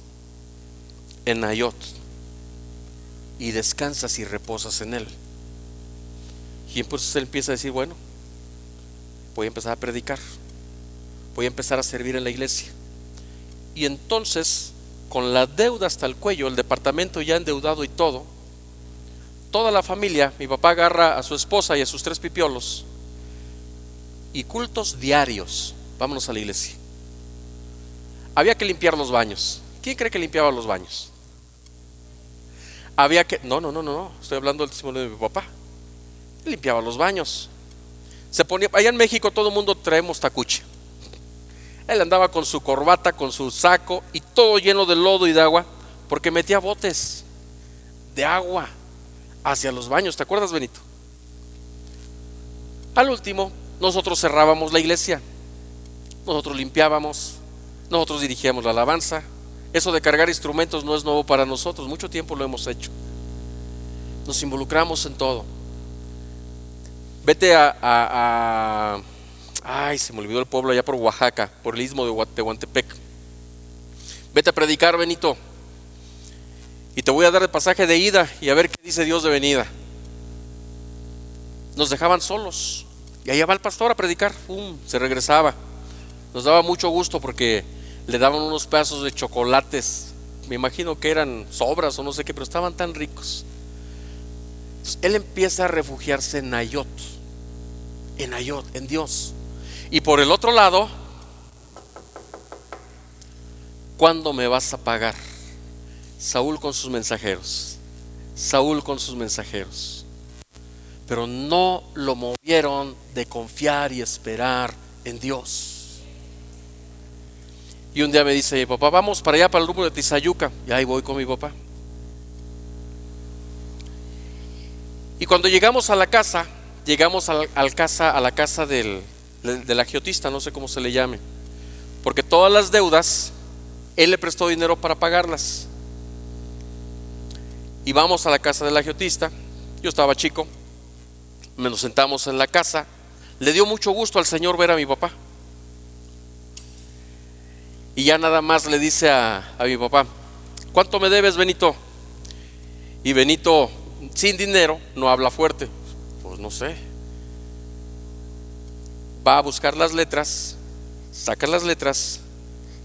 D: en Nayot y descansas y reposas en él? Y entonces él empieza a decir: bueno, voy a empezar a predicar, voy a empezar a servir en la iglesia. Y entonces, con la deuda hasta el cuello, el departamento ya endeudado y todo, toda la familia, mi papá agarra a su esposa y a sus 3 pipiolos, y cultos diarios, vámonos a la iglesia. Había que limpiar los baños. ¿Quién cree que limpiaba los baños? Había que, no, estoy hablando del testimonio de mi papá. Él limpiaba los baños. Se ponía, allá en México todo el mundo traemos tacuche. Él andaba con su corbata, con su saco y todo lleno de lodo y de agua, porque metía botes de agua hacia los baños. ¿Te acuerdas, Benito? Al último, nosotros cerrábamos la iglesia, nosotros limpiábamos, nosotros dirigíamos la alabanza. Eso de cargar instrumentos no es nuevo para nosotros, mucho tiempo lo hemos hecho. Nos involucramos en todo. Vete ay, se me olvidó el pueblo allá por Oaxaca, por el istmo de Tehuantepec. Vete a predicar, Benito, y te voy a dar el pasaje de ida y a ver qué dice Dios de venida. Nos dejaban solos y allá va el pastor a predicar. Se regresaba. Nos daba mucho gusto porque le daban unos pedazos de chocolates, me imagino que eran sobras o no sé qué, pero estaban tan ricos. Entonces, él empieza a refugiarse en Nayot, en Dios. Y por el otro lado, ¿cuándo me vas a pagar? Saúl con sus mensajeros, Saúl con sus mensajeros. Pero no lo movieron de confiar y esperar en Dios. Y un día me dice: papá, vamos para allá, para el rumbo de Tizayuca. Y ahí voy con mi papá. Y cuando llegamos a la casa, llegamos a la casa del agiotista, no sé cómo se le llame, porque todas las deudas él le prestó dinero para pagarlas. Y vamos a la casa del agiotista. Yo estaba chico, nos sentamos en la casa. Le dio mucho gusto al Señor ver a mi papá. Y ya nada más le dice a mi papá: ¿cuánto me debes, Benito? Y Benito, sin dinero, no habla fuerte. Pues no sé. Va a buscar las letras, saca las letras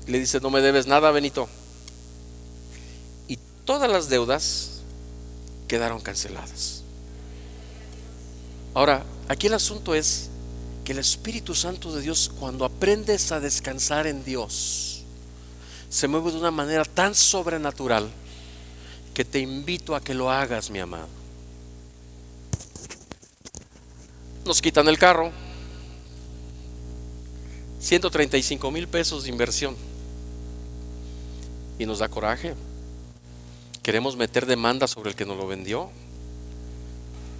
D: y le dice: no me debes nada, Benito. Y todas las deudas quedaron canceladas. Ahora, aquí el asunto es que el Espíritu Santo de Dios, cuando aprendes a descansar en Dios, se mueve de una manera tan sobrenatural que te invito a que lo hagas, mi amado. Nos quitan el carro, 135,000 pesos de inversión, y nos da coraje. Queremos meter demanda sobre el que nos lo vendió.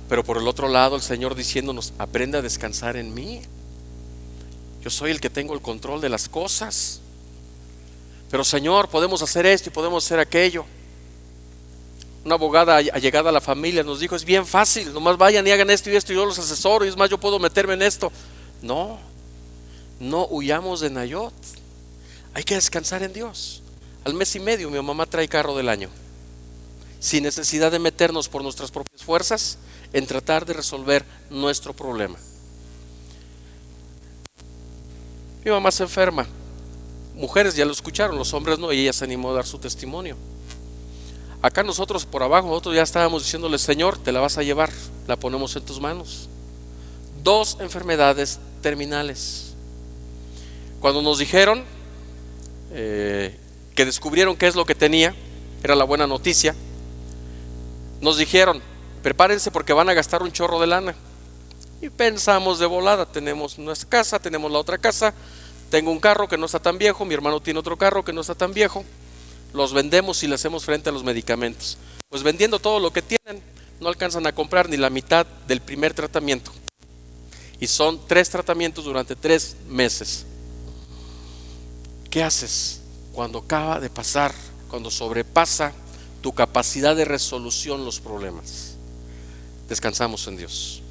D: Pero por el otro lado, el Señor diciéndonos: aprende a descansar en mí. Yo soy el que tengo el control de las cosas. Pero Señor, podemos hacer esto y podemos hacer aquello. Una abogada allegada a la familia nos dijo: es bien fácil, nomás vayan y hagan esto y esto y yo los asesoro, y es más, yo puedo meterme en esto. No huyamos de Nayot. Hay que descansar en Dios. Al mes y medio mi mamá trae carro del año, sin necesidad de meternos por nuestras propias fuerzas en tratar de resolver nuestro problema. Mi mamá se enferma. Mujeres ya lo escucharon, los hombres no, y ella se animó a dar su testimonio. Acá nosotros por abajo, nosotros ya estábamos diciéndole: Señor, te la vas a llevar, la ponemos en tus manos. 2 enfermedades terminales. Cuando nos dijeron que descubrieron qué es lo que tenía, era la buena noticia, nos dijeron: prepárense porque van a gastar un chorro de lana. Y pensamos de volada: tenemos nuestra casa, tenemos la otra casa, tengo un carro que no está tan viejo, mi hermano tiene otro carro que no está tan viejo, los vendemos y le hacemos frente a los medicamentos. Pues vendiendo todo lo que tienen, no alcanzan a comprar ni la mitad del primer tratamiento. Y son 3 tratamientos durante 3 meses. ¿Qué haces cuando acaba de pasar, cuando sobrepasa tu capacidad de resolución los problemas? Descansamos en Dios.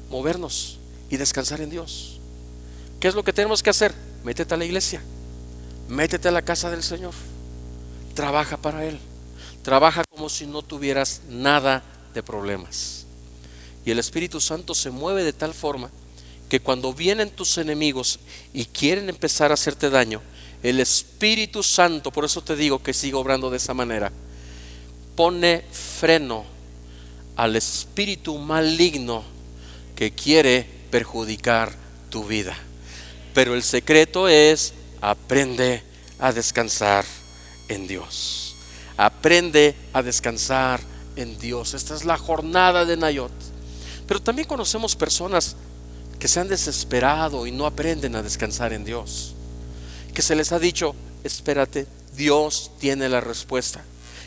D: Movernos y descansar en Dios. ¿Qué es lo que tenemos que hacer? Métete a la iglesia, métete a la casa del Señor, trabaja para Él, trabaja como si no tuvieras nada de problemas. Y el Espíritu Santo se mueve de tal forma que cuando vienen tus enemigos y quieren empezar a hacerte daño, el Espíritu Santo, por eso te digo que siga obrando de esa manera, pone freno al espíritu maligno que quiere perjudicar tu vida. Pero el secreto es: aprende a descansar en Dios. Aprende a descansar en Dios. Esta es la jornada de Nayot. Pero también conocemos personas que se han desesperado y no aprenden a descansar en Dios, que se les ha dicho: espérate, Dios tiene la respuesta.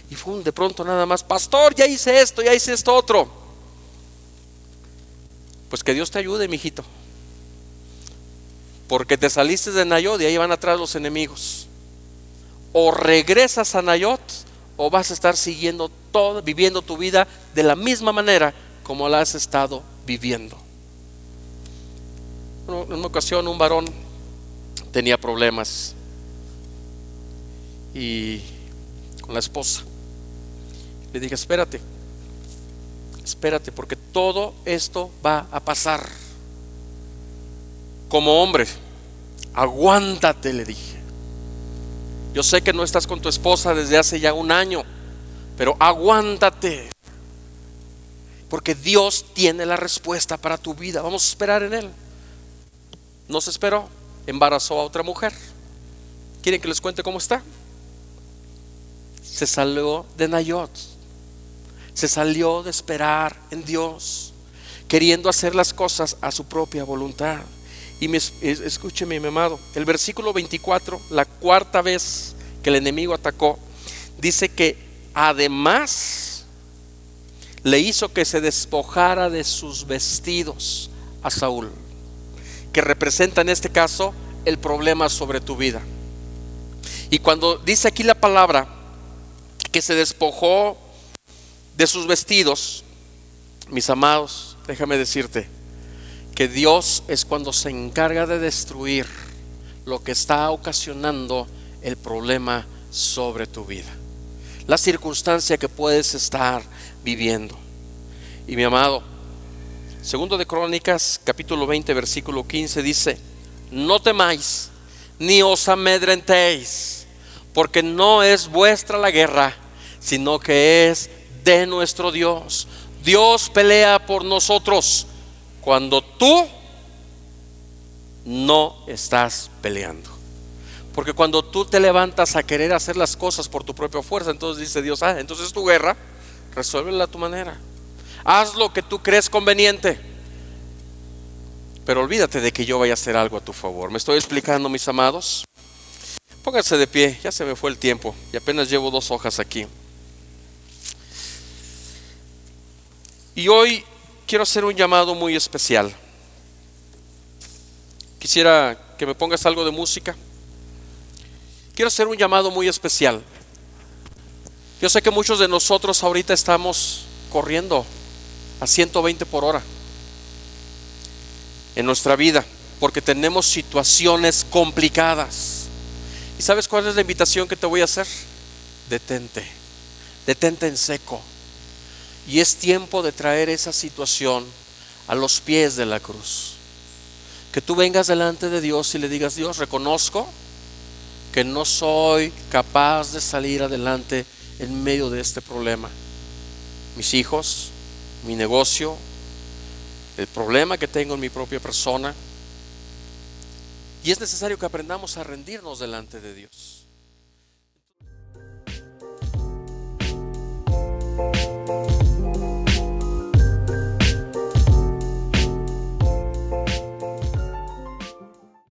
D: Y de pronto nada más: pastor, ya hice esto otro. Pues que Dios te ayude, mijito, porque te saliste de Nayot y ahí van atrás los enemigos. O regresas a Nayot, o vas a estar viviendo tu vida de la misma manera como la has estado viviendo. En una ocasión un varón tenía problemas y con la esposa. Le dije: espérate, porque todo esto va a pasar. Como hombre, aguántate, le dije. Yo sé que no estás con tu esposa desde hace ya 1 año, pero aguántate, porque Dios tiene la respuesta para tu vida. Vamos a esperar en Él. No se esperó, embarazó a otra mujer. ¿Quieren que les cuente cómo está? Se salió de Nayot, se salió de esperar en Dios, queriendo hacer las cosas a su propia voluntad. Y escúcheme, mi amado, el versículo 24, la 4ª vez que el enemigo atacó, dice que además le hizo que se despojara de sus vestidos a Saúl, que representa en este caso el problema sobre tu vida. Y cuando dice aquí la palabra que se despojó de sus vestidos, mis amados, déjame decirte que Dios es cuando se encarga de destruir lo que está ocasionando el problema sobre tu vida, la circunstancia que puedes estar viviendo. Y mi amado, segundo de Crónicas capítulo 20 versículo 15 dice: no temáis ni os amedrentéis, porque no es vuestra la guerra, sino que es de nuestro Dios. Dios pelea por nosotros cuando tú no estás peleando. Porque cuando tú te levantas a querer hacer las cosas por tu propia fuerza, entonces dice Dios: entonces es tu guerra, resuélvela a tu manera, haz lo que tú crees conveniente, pero olvídate de que yo vaya a hacer algo a tu favor. ¿Me estoy explicando, mis amados? Pónganse de pie, ya se me fue el tiempo y apenas llevo 2 hojas aquí. Y hoy quiero hacer un llamado muy especial. Quisiera que me pongas algo de música. Quiero hacer un llamado muy especial. Yo sé que muchos de nosotros ahorita estamos corriendo a 120 por hora en nuestra vida, porque tenemos situaciones complicadas. ¿Y sabes cuál es la invitación que te voy a hacer? Detente, detente en seco. Y es tiempo de traer esa situación a los pies de la cruz. Que tú vengas delante de Dios y le digas: Dios, reconozco que no soy capaz de salir adelante en medio de este problema. Mis hijos, mi negocio, el problema que tengo en mi propia persona. Y es necesario que aprendamos a rendirnos delante de Dios.